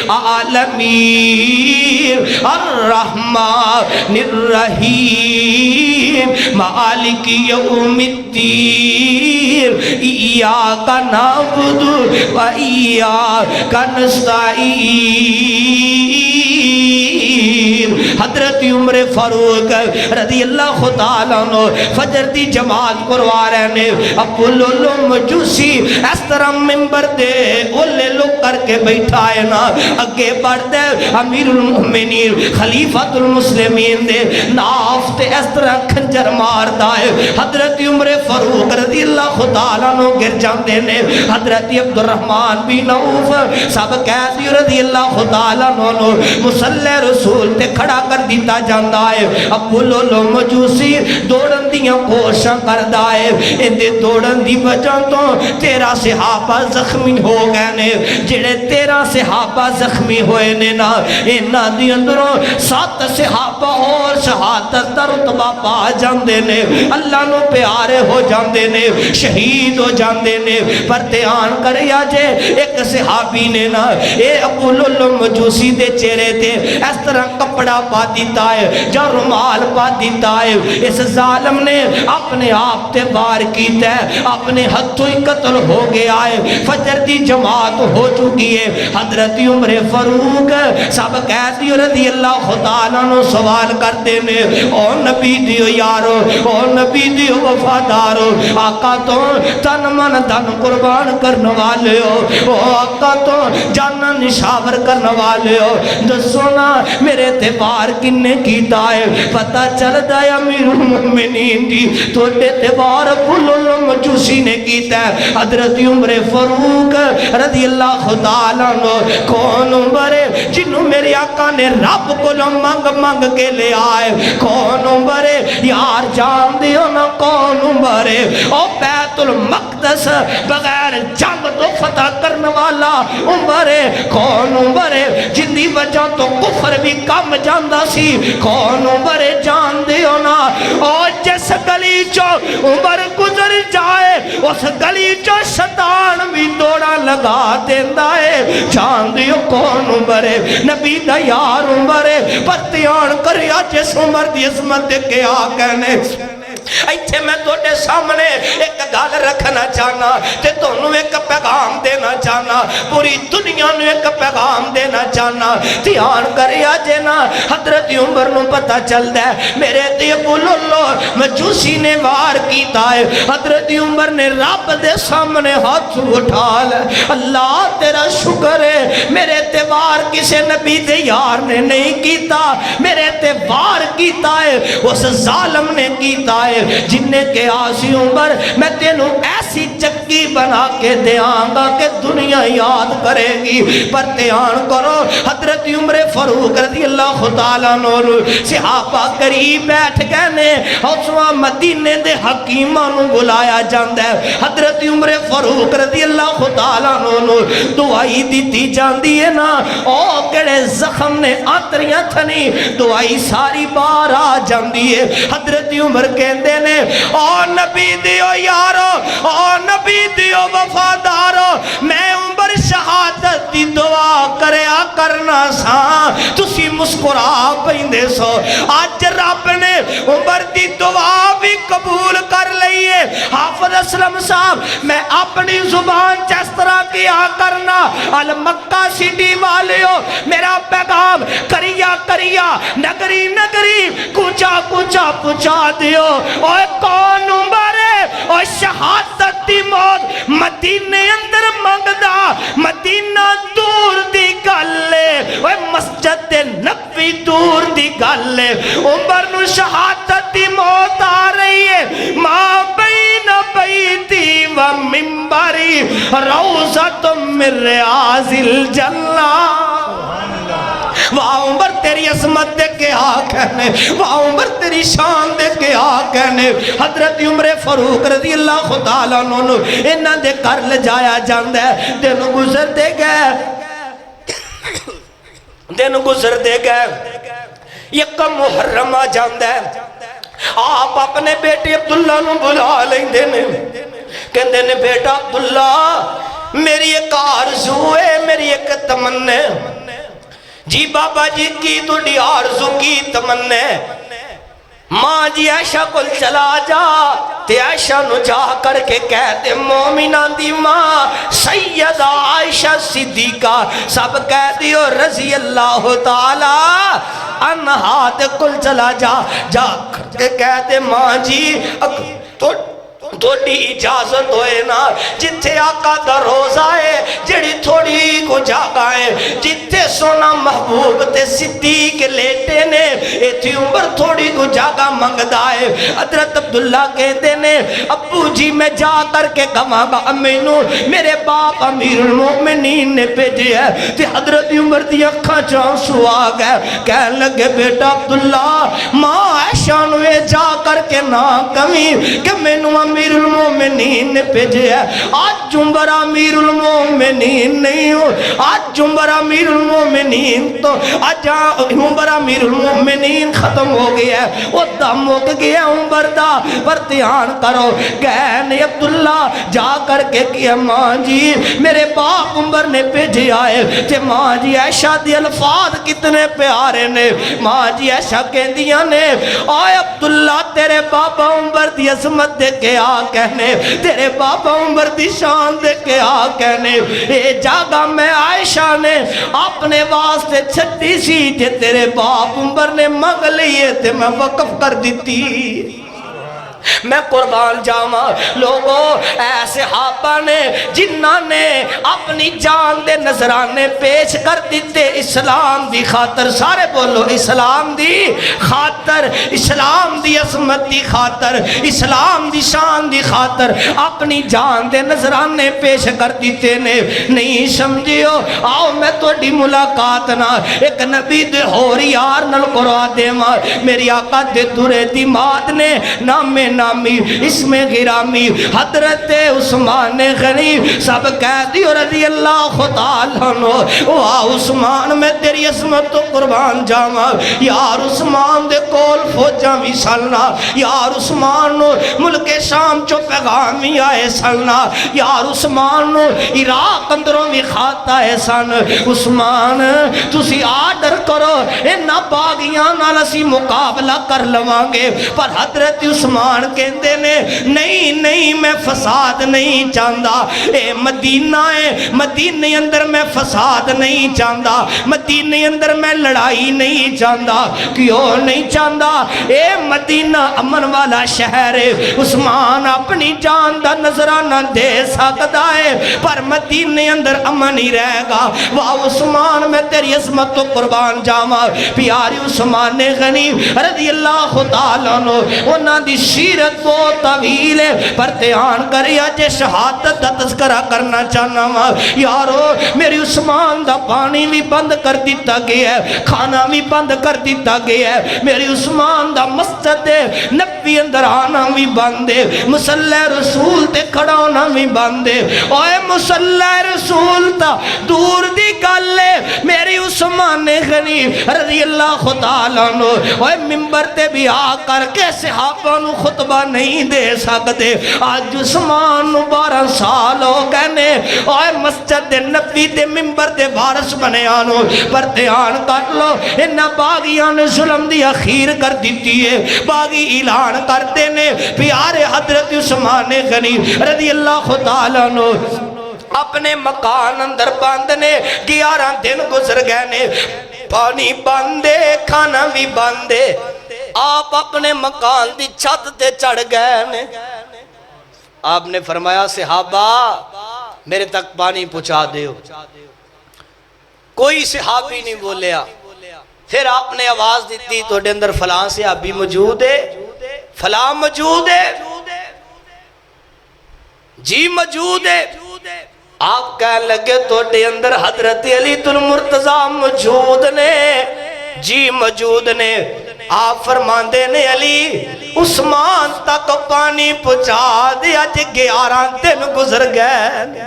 العالمین الرحمن الرحیم مالک یوم الدین ایاک نعبد و ایاک نستعین حضرت عمر فاروق رضی اللہ تعالیٰ عنہ فجر دی جماعت کروا رہے نے ابو لولو مجوسی اس طرح ممبر دے اولے لوگ کر کے بیٹھا ہے نا اگے بڑھ دے امیر المؤمنین خلیفۃ المسلمین دے ناف تے اس طرح کھنجر مار دائے حضرت عمر فاروق رضی اللہ تعالیٰ عنہ گر جاندے نے حضرت عبد الرحمن بن عوف سب قیدی رضی اللہ تعالیٰ عنہ مصلی رسول تے کھڑا کر دیتا جاندہ ہے ابو لولو مجوسی دوڑن دیاں کوشاں کر دائے اندے دوڑن دی وجہ تو 13 صحابہ زخمی ہو گئے نے جڑے 13 صحابہ زخمی ہوئے نے نا انہاں دی اندروں 7 صحابہ اور شہادت دا رتبہ پا جاندے نے اللہ نو پیارے ہو جاندے نے شہید ہو جاندے نے پر دھیان کریا جے ایک صحابی نے نا اے ابو لولو مجوسی دے چہرے تے اس طرح کپڑا پا دیتا ہے یا رومال پا دیتا ہے اس ظالم نے اپنے آپ تے بار کیتا ہے اپنے ہتھوں ہی قتل ہو گیا ہے فجر دی جماعت ہو چکی ہے حضرت عمر فاروق سب قیدی رضی اللہ تعالیٰ عنہ سوال کرتے نے او نبی دیو یارو او نبی دیو وفادارو آقا تو تن من دن قربان کرنے والے ہو او آقا تو جانا نشاور کرنے والے ہو دسونا میرے تیوار کنے کیتا ہے پتہ چل دایا امیر المؤمنین دی توڑے تیوار ابو لولو مجوسی نے کیتا ہے حضرت عمر فاروق رضی اللہ تعالیٰ عنہ کون عمر جنہوں میرے آقا نے رب کو مانگ مانگ کے لے آئے کون عمر یار جان دیو نا کون عمر او بیت المقدس بغیر جنگ تو فتح کرنے والا عمر کون عمر جن دی وجہ تو کفر بھی کم جاندہ سی کون عمر جان دیو نا اور جس گلی چو عمر گزر جائے اس گلی چو شیطان بھی دوڑا لگا دیندہ ہے جان دیو کون عمر نبی دا یار عمر پتیان کریا جس عمر دی عظمت کے آکھنے ایتھے میں توڑے سامنے ایک گال رکھنا چاہنا تے تونوں ایک پیغام دینا چاہنا پوری دنیا نو ایک پیغام دینا چاہنا دھیان کریا جینا حضرت عمر نو پتہ چل دے میرے تے ابو لولو مجوسی نے وار کیتا ہے حضرت عمر نے رب دے سامنے ہاتھ اٹھا لے اللہ تیرا شکر ہے میرے تے وار کسے نبی دے یار نے نہیں کیتا میرے تے وار کیتا ہے اس ظالم نے کیتا ہے جن نے کہ آسی عمر میں تینوں ایسی چکی بنا کے دیاں گا کہ دنیا یاد کرے گی پر دھیان کرو حضرت عمر فاروق رضی اللہ تعالیٰ عنہ صحابہ قریب بیٹھ گئے نے حسوہ مدینے دے حکیمانوں بلایا جاندہ ہے حضرت عمر فاروق رضی اللہ تعالیٰ عنہ دعائی دیتی جاندی ہے نا او کڑے زخم نے آتریاں تھنی دعائی ساری بار آ جاندی ہے حضرت عمر کہندے نے او نبی دیو یارو او نبی دیو وفادارو میں عمر شہادت دی دعا کریا کرنا سا تسی مسکرا پہندے سو آج رب نے عمر دی دعا بھی قبول کر لئیے حافظ اسلم صاحب میں اپنی زبان جس طرح کیا کرنا المکہ سٹی والیو میرا پیغام کریا کریا نگری نگری کچا کچا پچا دیو اوہ کون عمر ہے اوہ شہادت دی موت مدینہ اندر مانگدا مدینہ دور دی گلے اوہ مسجد نبوی دور دی گلے عمر نو شہادت دی موت آ رہی ہے ماں بین بیتی و ممبری روزت من ریاض الجنہ واہ عمر تیری عظمت دے کے آکھنے واہ عمر تیری شان دے کے آکھنے حضرت عمر فاروق رضی اللہ تعالیٰ عنہ انہاں دے کر لے جایا جاندہ ہے دن گزر دے گئے دن گزر دے گئے، یکم محرم آ جاندہ ہے، آپ اپنے بیٹے عبداللہ نو بلا لیندے نے، کہندے نے بیٹا عبداللہ میری ایک آرزو ہے، میری ایک تمنا ہے۔ جی بابا جی کی تھوڑی آرزو کی تمنا ہے؟ ماں جی عائشہ کل چلا جا تے عائشہ نو جا کر کے کہتے مومنان دی ماں سیدہ عائشہ صدیقہ سب کہہ دیو رضی اللہ تعالی عنہا تے کل چلا جا کر کے کہتے ماں جی تھوڑی اجازت ہوئے نا جتھے آقا دا روزہ ہے جڑی تھوڑی کو جاگائیں جتھے سونا محبوب تے صدیق لیٹے نے ایتھی عمر تھوڑی کو جاگا منگدائے۔ حضرت عبداللہ کہتے نے ابو جی میں جا کر کے گواں گا امینو میرے باپ امیر المومنین نے بھیجے ہے تے حضرت عمر دی اکھاں چانسو آ گئے، کہنے لگے بیٹا عبداللہ ماں عائشہ نوے جا کر کے نا کمی کہ مینو امیر المومنین نے بھیجے ہے، آج عمر امیر المومنین نہیں ہو، آج عمر امیر المومنین تو آج عمر امیر المومنین ختم ہو گیا ہے، وہ دم ہو گیا عمر دا پر دھیان کرو۔ کہنے عبداللہ جا کر کے کیا ماں جی میرے باپ عمر نے بھیجے آئے تے ماں جی عائشہ دی الفاظ کتنے پیارے نے، ماں جی عائشہ کہندیاں نے آئے عبداللہ تیرے بابا عمر دی عظمت دے کے آ کہنے، تیرے بابا عمر دی شان دے کے آ کہنے، اے جاگا میں عائشہ نے اپنے واسطے چھٹی سی جے تیرے باپ عمر نے مگ لیے تے میں وقف کر دیتی۔ میں قربان جاواں لوگوں اے صحابہ نے جنہاں نے اپنی جان دے نذرانے پیش کر دیتے اسلام دی خاطر، سارے بولو اسلام دی خاطر، اسلام دی عظمت دی خاطر، اسلام دی شان دی خاطر اپنی جان دے نذرانے پیش کر دیتے نے۔ نہیں سمجھیو آؤ میں توڑی ملاقات نہ ایک نبی دے ہوری یار نل کروا دے ماں، میری آقا دے دورے دی مات نے نامے نامی اسم غرامی حضرت عثمان غنی سب کہہ دیو رضی اللہ تعالیٰ عنہ، واہ عثمان میں تیری عظمت تو قربان جاواں، یار عثمان دے کول فوجاں بھی سلنا، یار عثمان نو ملک شام چو پیغامی آئے سلنا، یار عثمان نو عراق اندروں بھی خاتا ہے سن، عثمان تسی آڈر کرو انہا باغیاں نالسی مقابلہ کر لوانگے، پر حضرت عثمان کہندے نے نہیں میں فساد نہیں چاہتا، اے مدینہ ہے مدینہ اندر میں فساد نہیں چاہتا، مدینہ اندر میں لڑائی نہیں چاہتا، کیوں نہیں چاہتا؟ اے مدینہ امن والا شہر ہے، عثمان اپنی جان دا نظرانہ دے سکتا ہے پر مدینہ اندر امن ہی رہے گا۔ واہ عثمان میں تیری عظمت تو قربان جاواں، پیاری عثمان غنی رضی اللہ تعالیٰ عنہ انہاں دی سیرت بہت طویل ہے پر دھیان کریا جے شہادت دا تذکرہ کرنا چاہنا وا یارو میری عثمان دا پانی بھی بند کر دیتا گیا ہے، کھانا بھی بند کر دیتا گیا ہے، میری عثمان دا مسجد نبی اندر آنا بھی بند ہے، مسلح رسول تے کھڑا ہونا بھی بند ہے، اوے مسلح رسول تا دور دی گل ہے، میری عثمان غنی رضی اللہ تعالیٰ عنہ اوے ممبر تے بھی آ کر کے صحابہ نو خطبہ نہیں دے سکتے، آج عثمان 12 سال ہو گئے نے اوے مسجد نبی دے ممبر دے وارث بنے آنو پر دھیان کر لو انہا باغیاں نے ظلم دی اخیر کر دیتی ہے، باغی اعلان کرتے نے پیارے حضرت عثمان غنی رضی اللہ تعالیٰ عنہ اپنے مکان اندر باندھنے 11 دن گزر گئے نے، پانی باندھے کھانا بھی باندھے، آپ اپنے مکان دی چھت تے چڑھ گئے نے، آپ نے فرمایا صحابہ میرے تک پانی پہنچا دیو، کوئی صحابی نہیں بولیا، پھر آپ نے آواز دیتی تو دے اندر فلاں صحابی موجود ہے، فلاں موجود ہے، جی موجود ہے، آپ کہنے لگے تو دے اندر حضرت علی المرتضیٰ موجود نے، جی موجود نے، آپ فرماندے نے علی عثمان تک پانی پہنچا دیا جے 11 دن گزر گئے،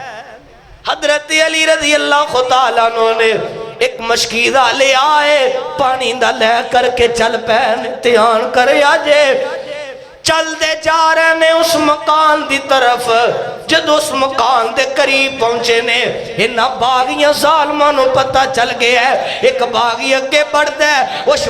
حضرت علی رضی اللہ تعالیٰ عنہ نے ایک مشکیدہ لے آئے پانی دا لے کر کے چل پین دھیان کرے آجے چل دے جا رہے نے اس مکان دی طرف جد اس مکان دے قریب پہنچے نے انہا باغیاں ظالمانوں پتہ چل گیا ہے ایک باغی اگے بڑھ دے اس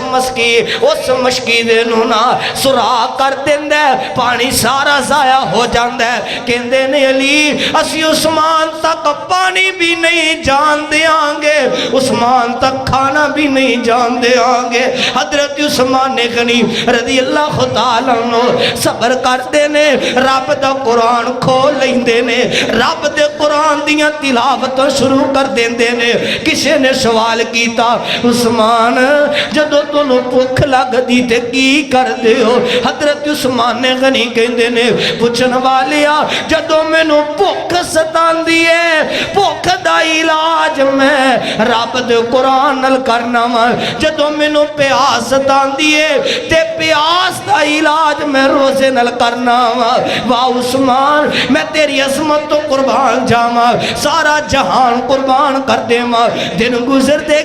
مشکیدے نونا سراغ کر دیں دے پانی سارا ضائع ہو جان دے کہندے نے علی اسی عثمان تک پانی بھی نہیں جان دے آنگے عثمان تک کھانا بھی نہیں جان دے آنگے حضرت عثمان غنی رضی اللہ تعالیٰ عنہ صبر کر دینے رب دا قرآن کھول لیندے نے رب دے قرآن دیاں تلاوت شروع کر دیندے نے کسی نے سوال کیتا عثمان جدو تنو بھوک لگ دی تے کی کر دے ہو حضرت عثمان غنی کہندے نے پوچھن والیا جدو میں نو بھوک ستان دیے بھوک دا علاج میں رب دے قرآن نل کرنا جدو میں نو پیاس ستان دیے تے پیاس دا علاج میں روزے نل کرنا واہ عثمان میں تیری عظمت تو قربان جاما سارا جہان قربان کر دے ماں دن گزر دے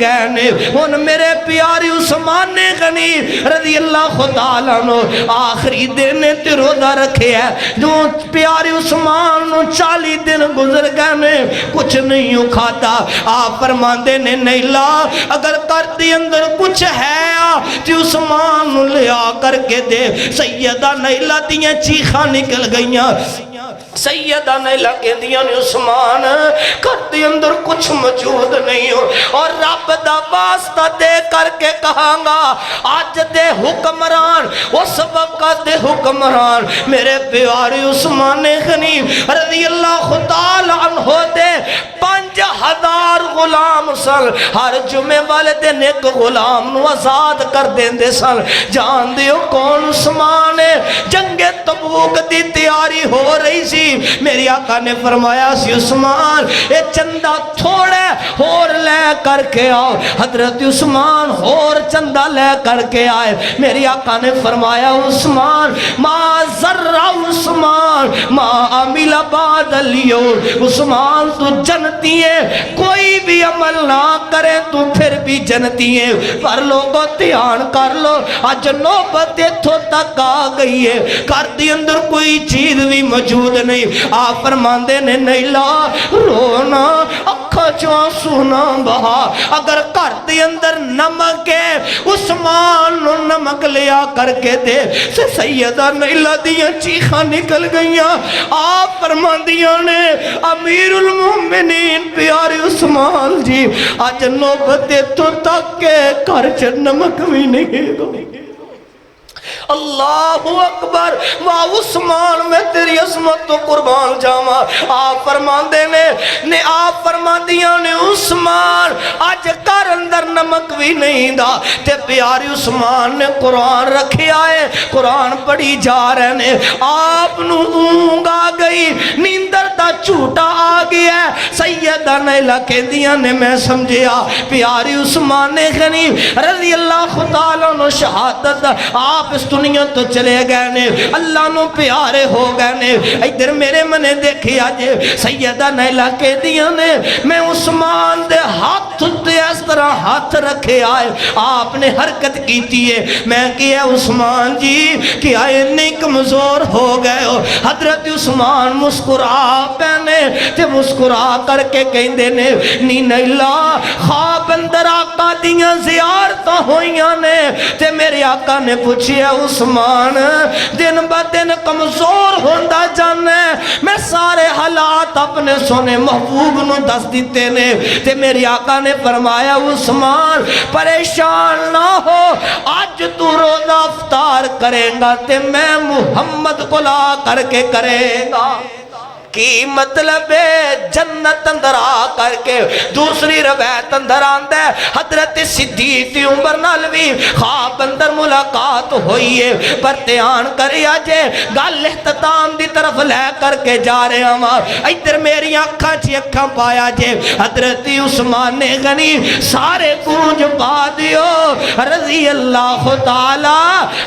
گئے نے ان میرے پیاری عثمان غنی رضی اللہ تعالیٰ عنہ آخری دن تے روزہ رکھے ہے جو پیاری عثمان 40 دن گزر گئے نے کچھ نہیں کھاتا آپ فرماندے نے نہیں لا اگر کرتی اندر کچھ ہے تی عثمان لیا کر کے دے سیدہ نیلہ دیاں چیخاں نکل گئیاں سیدہ نیلہ کے دیاں عثمان کرتی اندر کچھ موجود نہیں ہو اور رب دا واسطہ دے کر کے کہاں گا آج دے حکمران اس وقت دے حکمران میرے پیاری عثمان غنی رضی اللہ تعالیٰ عنہ دے 5000 غلام سن ہر جمعے والے دن ایک غلام نو آزاد کر دین دے سن جان دیو کون عثمان جنگ تبوک دی تیاری ہو رہی سی میری آقا نے فرمایا سی عثمان اے چندہ تھوڑے اور لے کر کے آؤ حضرت عثمان اور چندہ لے کر کے آئے میری آقا نے فرمایا عثمان ما ذرہ عثمان ما عمل بعد اليوم عثمان تو جنتی ہے کوئی بھی عمل نہ کرے تو پھر بھی جنتی ہے پر لوگوں دھیان کر لو آج نوبت اتھوں تک آ گئی ہے کر دی اندر کوئی چیز بھی موجود نہیں آپ فرماندے نے نہیں لا رونا اکھا چوان سونا بہا اگر کر دی اندر نمک ہے عثمان نمک لیا کر کے دے سیدہ نیلہ دیاں چیخاں نکل گئیاں آپ فرماندیاں نے امیر المومنین پیارے عثمان جی آج نوبت تو تک کے کر چ نمک بھی نہیں گو اللہ اکبر واہ عثمان میں تیری عظمت تو قربان جاما آپ فرمان دینے نے آپ فرمان دیا نے عثمان آج کر اندر نمک بھی نہیں دا تے پیاری عثمان نے قرآن رکھے آئے قرآن پڑھی جا رہے نے آپ نو اونگ آ گئی نیندر دا چھوٹا آ گیا سیدہ نیلہ کے دیا نے میں سمجھیا پیاری عثمان غنی رضی اللہ تعالیٰ نو شہادت آپ اس دنیا تو چلے گئے نے اللہ نو پیارے ہو گئے نے ادھر میرے منے دیکھے آجے سیدہ نیلہ کے دیا نے میں عثمان دے ہاتھ دے اس طرح ہاتھ رکھے آئے آپ نے حرکت کیتی ہے میں کیا عثمان جی کیا اتنے کمزور ہو گئے ہو حضرت عثمان مسکرا پہنے تے مسکرا کر کے کہیں دینے نی نیلہ خواب اندر آقا دیاں زیارتاں ہوئیاں نے تے میرے آقا نے پوچھیا عثمان دن با دن کمزور ہوندہ جانے میں سارے حالات اپنے سونے محبوب نو دس دیتے نے تے میری آقا نے فرمایا عثمان پریشان نہ ہو آج تو روزہ افطار کرے گا تے میں محمد کو لا کر کے کرے گا کی مطلب جنت اندر آ کر کے دوسری روایت اندر آندہ ہے حضرت صدیق عمر نالوی خواب اندر ملاقات ہوئی ہے پر دھیان کرے آجے گل اختتام دی طرف لے کر کے جا رہے ہم ادھر میری آنکھاں چی اکھاں پایا جے حضرت عثمان غنی سارے گونج پا دیو رضی اللہ تعالیٰ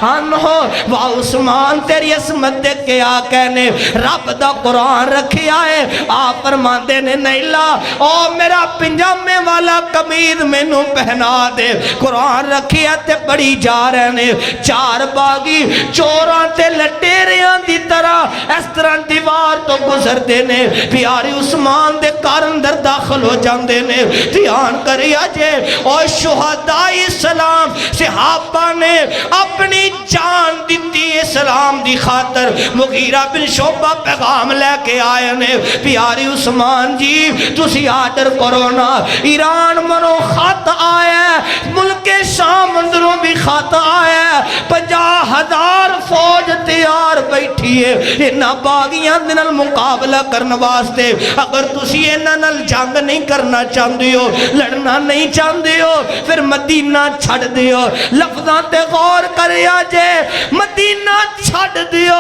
عنہ و عثمان تیری عصمت دے کے آ کہنے رب دا قرآن رکھی آئے آپ فرماندے نے نہیں لا او میرا پنجامے والا قمیض مینوں پہنا دے قرآن رکھی ہے تے بڑی جا رہے نے چار باغی چوراں تے لٹیریاں دی طرح اس طرح دیوار تو گزر دے نے پیاری عثمان دے کار اندر داخل ہو جاندے نے دھیان کریا جے اور شہداء اسلام صحابہ نے اپنی جان دیتی اسلام دی خاطر مغیرہ بن شعبہ پیغام لے کے آئے نے پیاری عثمان جی تسی آرڈر کرو نا ایران منو خط آیا ملک شام اندروں بھی خط آیا 50,000 فوج تیار بیٹھی ہے انہاں باغیاں دنال مقابلہ کرنا واسطے اگر تسی انہاں نال جنگ نہیں کرنا چاہتے ہو لڑنا نہیں چاہتے ہو پھر مدینہ چھڑ دیو لفظاں تے غور کریا جے مدینہ چھڑ دیو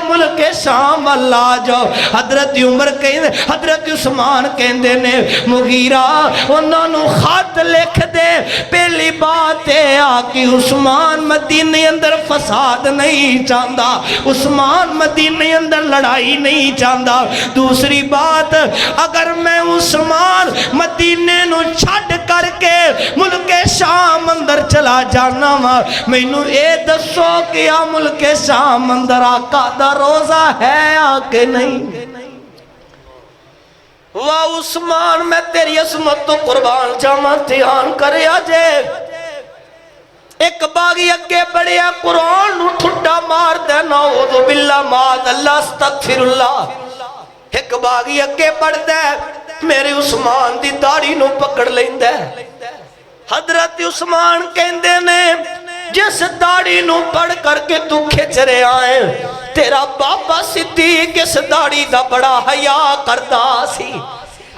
ملک شام اللہ جاؤ حضرت عمر کہیں حضرت عثمان کہندے نے مغیرہ انہوں نے خط لکھ دے پہلی بات ہے آکے عثمان مدینہ اندر فساد نہیں چاہتا عثمان مدینہ اندر لڑائی نہیں چاہتا دوسری بات اگر میں عثمان مدینہ نو چھڑ کر کے ملک شام اندر چلا جانا میں نو اے دسو کیا ملک شام اندر آقا دا روزہ ہے آکے نہیں واہ عثمان میں تیری عظمت تو قربان جاواں دھیان کریا جے ایک باغی اگے بڑھیا قرآن نو ٹھڈا مار دے نعوذ باللہ معاذ اللہ استغفر اللہ ایک باغی اگے بڑھ دے میرے عثمان دی داڑھی نو پکڑ لیندے حضرت عثمان کہندے نے جس داڑھی نو پڑھ کر کے تو کھچ رہے آئے تیرا بابا صدیق اس داڑھی دا بڑا حیا کردا سی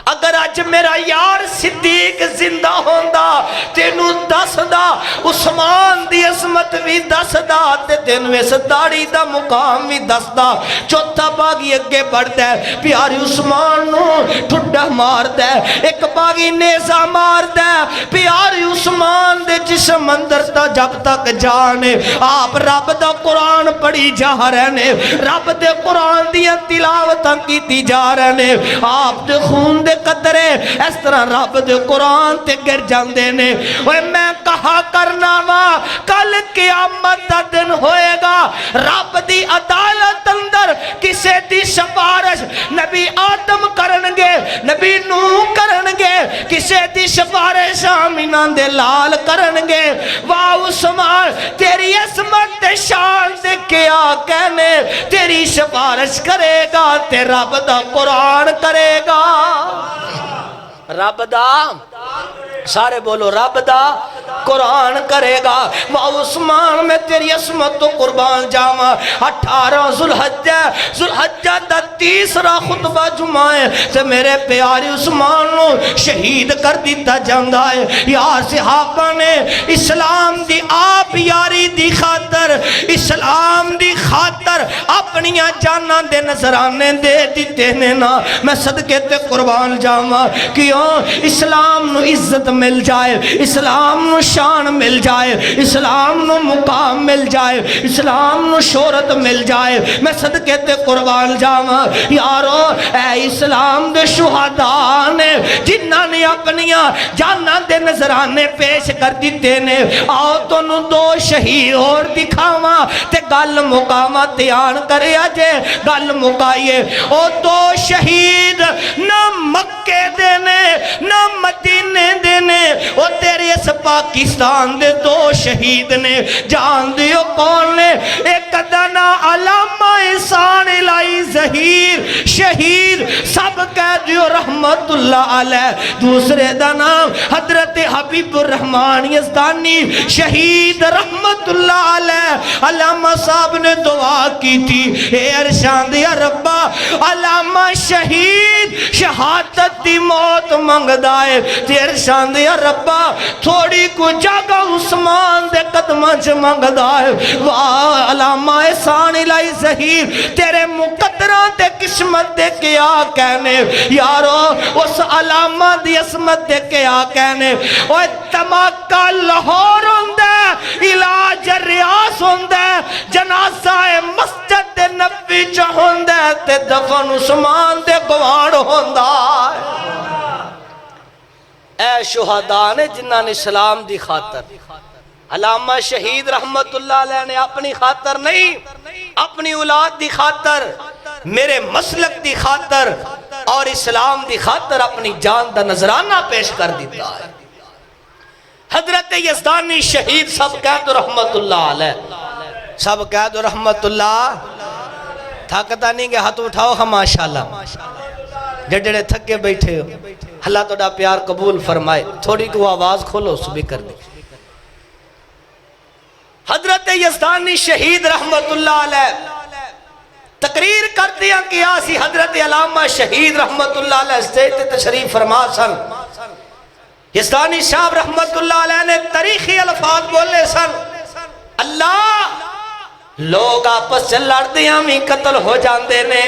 اگر آج میرا یار صدیق زندہ ہوندہ تینو دس دا عثمان دی عظمت بھی دس دا تے تینو اس داڑھی دا مقام بھی دس دا چوتھا باغی اگے بڑھ دے پیاری عثمان نو ٹھڈا مار دے ایک باغی نیزہ مار دے پیاری عثمان دے جسم اندر تا جب تک جانے آپ رب دا قرآن پڑھی جا رہے نے رب دے قرآن دیا تلاوتاں کیتی جا رہے نے آپ دے خون دے قدرے اس طرح رب دے قرآن تے گر جاندے نے اوہ میں کہا کرنا وا کل قیامت دا دن ہوئے گا رب دی عدالت اندر کسے دی سفارش نبی آدم کرنگے نبی نوح کرنگے کسے دی سفارش آمینہ دے لال کرنگے واہ عثمان تیری عظمت شان دے کیا کہنے تیری سفارش کرے گا تے رب دا قرآن کرے گا رب دا سارے بولو رب دا قرآن کرے گا وہ عثمان میں تیری عصمت تو قربان جاواں 18 ذوالحجہ دا تیسرا خطبہ جمعہ سے میرے پیارے عثمان نو شہید کر دیتا جاندہ ہے یار صحابہ نے اسلام دی آپ یاری دی خاطر اسلام دی خاطر اپنیاں جانا دے نظرانے دے دیتے نے نا میں صدقے تے قربان جاواں کیوں اسلام نو عزت مل جائے اسلام نو شان مل جائے اسلام نو مقام مل جائے اسلام نو شہرت مل جائے میں صدقے تے قربان جاواں یارو اے اسلام دے شہداء نے جنہاں نے اپنیاں جاناں دے نظرانے پیش کر دیتے نے آؤ تو نو دو شہید اور دکھاواں تے گل مقامہ دھیان کریا جے گل مقائیے او دو شہید نہ مکے دینے نہ مدینے دینے او تیرے اس پاکستان دے دو شہید نے جان دیو کون نے ایک دنا علامہ احسان الہی ظہیر شہید سب کہہ دیو رحمت اللہ علیہ دوسرے دنا حضرت حبیب الرحمن یزدانی شہید رحمت اللہ علیہ علامہ صاحب نے دعا کی تھی اے ارشاد یا ربا علامہ شہید شہادت دی موت منگ دائے تے ارشاد یا ربا تھوڑی کو جگہ عثمان دے قدمہ چ منگ دائے واہ علامہ احسان الہی ظہیر تیرے مقدران تے قسمت دے کیا کہنے یارو اس علامہ دی عصمت دے کیا کہنے اوہ تماکہ لاہور ہوندہ علاج ریاض ہوندہ جنازہ مسجد نبی چا ہوندہ تے دفن عثمان دے گوان ہوندہ اے شہداء نے جنہاں نے اسلام دی خاطر علامہ شہید رحمت اللہ علیہ نے اپنی خاطر نہیں اپنی اولاد دی خاطر میرے مسلک دی خاطر اور اسلام دی خاطر اپنی جان دا نظرانہ پیش کر دیتا ہے حضرت یزدانی شہید سب کہہ دو رحمت اللہ علیہ سب کہہ دو رحمت اللہ تھاکتا نہیں کہ ہاتھ اٹھاؤ ہم ماشاءاللہ جڑے تھکے بیٹھے ہو اللہ توڑا پیار قبول فرمائے تھوڑی کو آواز کھولو سبھی کر دیں حضرت یزدانی شہید رحمت اللہ علیہ تقریر کر دیا کہ آسی حضرت علامہ شہید رحمت اللہ علیہ اسٹیج تشریف فرما سن یزدانی صاحب رحمت اللہ علیہ نے تاریخی الفاظ بولے سن اللہ لوگ آپس سے لڑ دیاں میں قتل ہو جاندے نے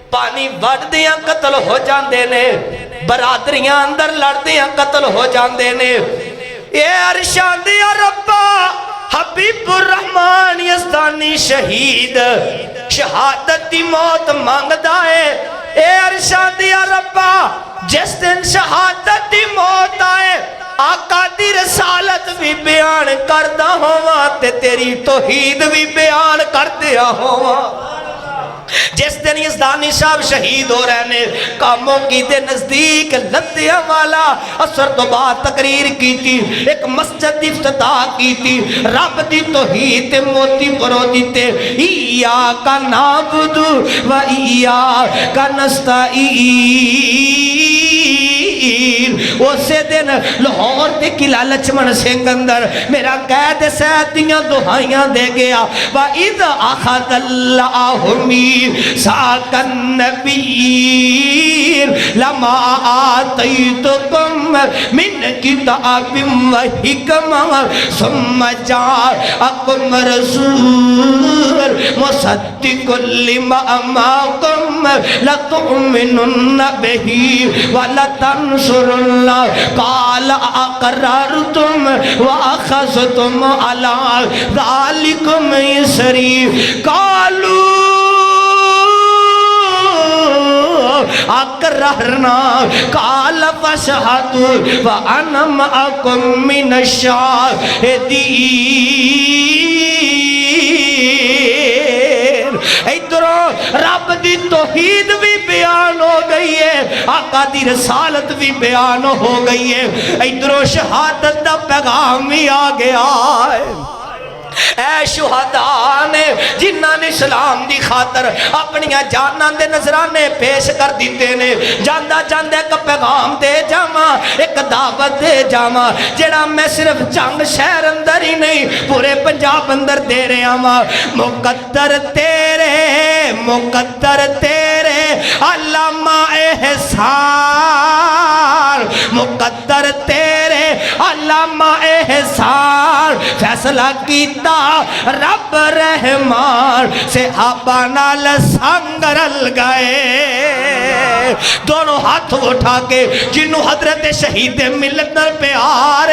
پانی وڑ دیاں قتل ہو جاندے نے برادریاں اندر لڑ دیاں قتل ہو جاندے نے اے ارشان دیا ربا حبیب الرحمن یزدانی شہید شہادت دی موت مانگ دائے اے ارشاد یا ربا جس دن شہادت دی موت آئے آقا دی رسالت بھی بیان کردہ ہوا تے تیری توحید بھی بیان کردیا ہوا جس دن یزدانی صاحب شہید ہو رہنے کاموں کی دے نزدیک لدیا والا اثر تو بعد تقریر کی تھی ایک مسجد دی افتتاح کی تھی رب دی توحید موتی پرو دیتے ایاکا نعبدو و ایاکا نستعین اسے دن لاہور دے قلعہ لچمن سنگھ اندر میرا قید سیدیاں دہائیاں دے گیا وَإِذْ أَخَذَ اللَّهُ مِيثَاقَ النَّبِيِّينَ لَمَا آتَيْتُكُم مِّن كِتَابٍ وَحِكْمَةٍ ثُمَّ جَاءَكُمْ رَسُولٌ مُصَدِّقٌ لِّمَا مَعَكُمْ لَتُؤْمِنُنَّ بِهِ وَلَتَنصُرُنَّهُ قال اقررتم واخذتم على ذلكم اسري قالوا اقررنا قال فاشهدوا وانا معكم من الشاهدين ادھروں رب دی توحید بھی بیان ہو گئی ہے آقا دی رسالت بھی بیان ہو گئی ہے ادھروں شہادت دا پیغام بھی آ گیا ہے اے شہداء نے جنہاں نے اسلام دی خاطر اپنیاں جاناں دے نظرانے پیش کر دیتے نے جاندہ جاندہ ایک پیغام دے جاما ایک دعوت دے جاما جڑا میں صرف چنگ شہر اندر ہی نہیں پورے پنجاب اندر دے رہے آما مقدر تیرے علامہ احسان مقدر تیرے علامہ احسان فیصلہ کیتا رب رحمان صحابہ نال سنگ رل گئے دونوں ہاتھ اٹھا کے جنہوں حضرت شہید ملت در پیار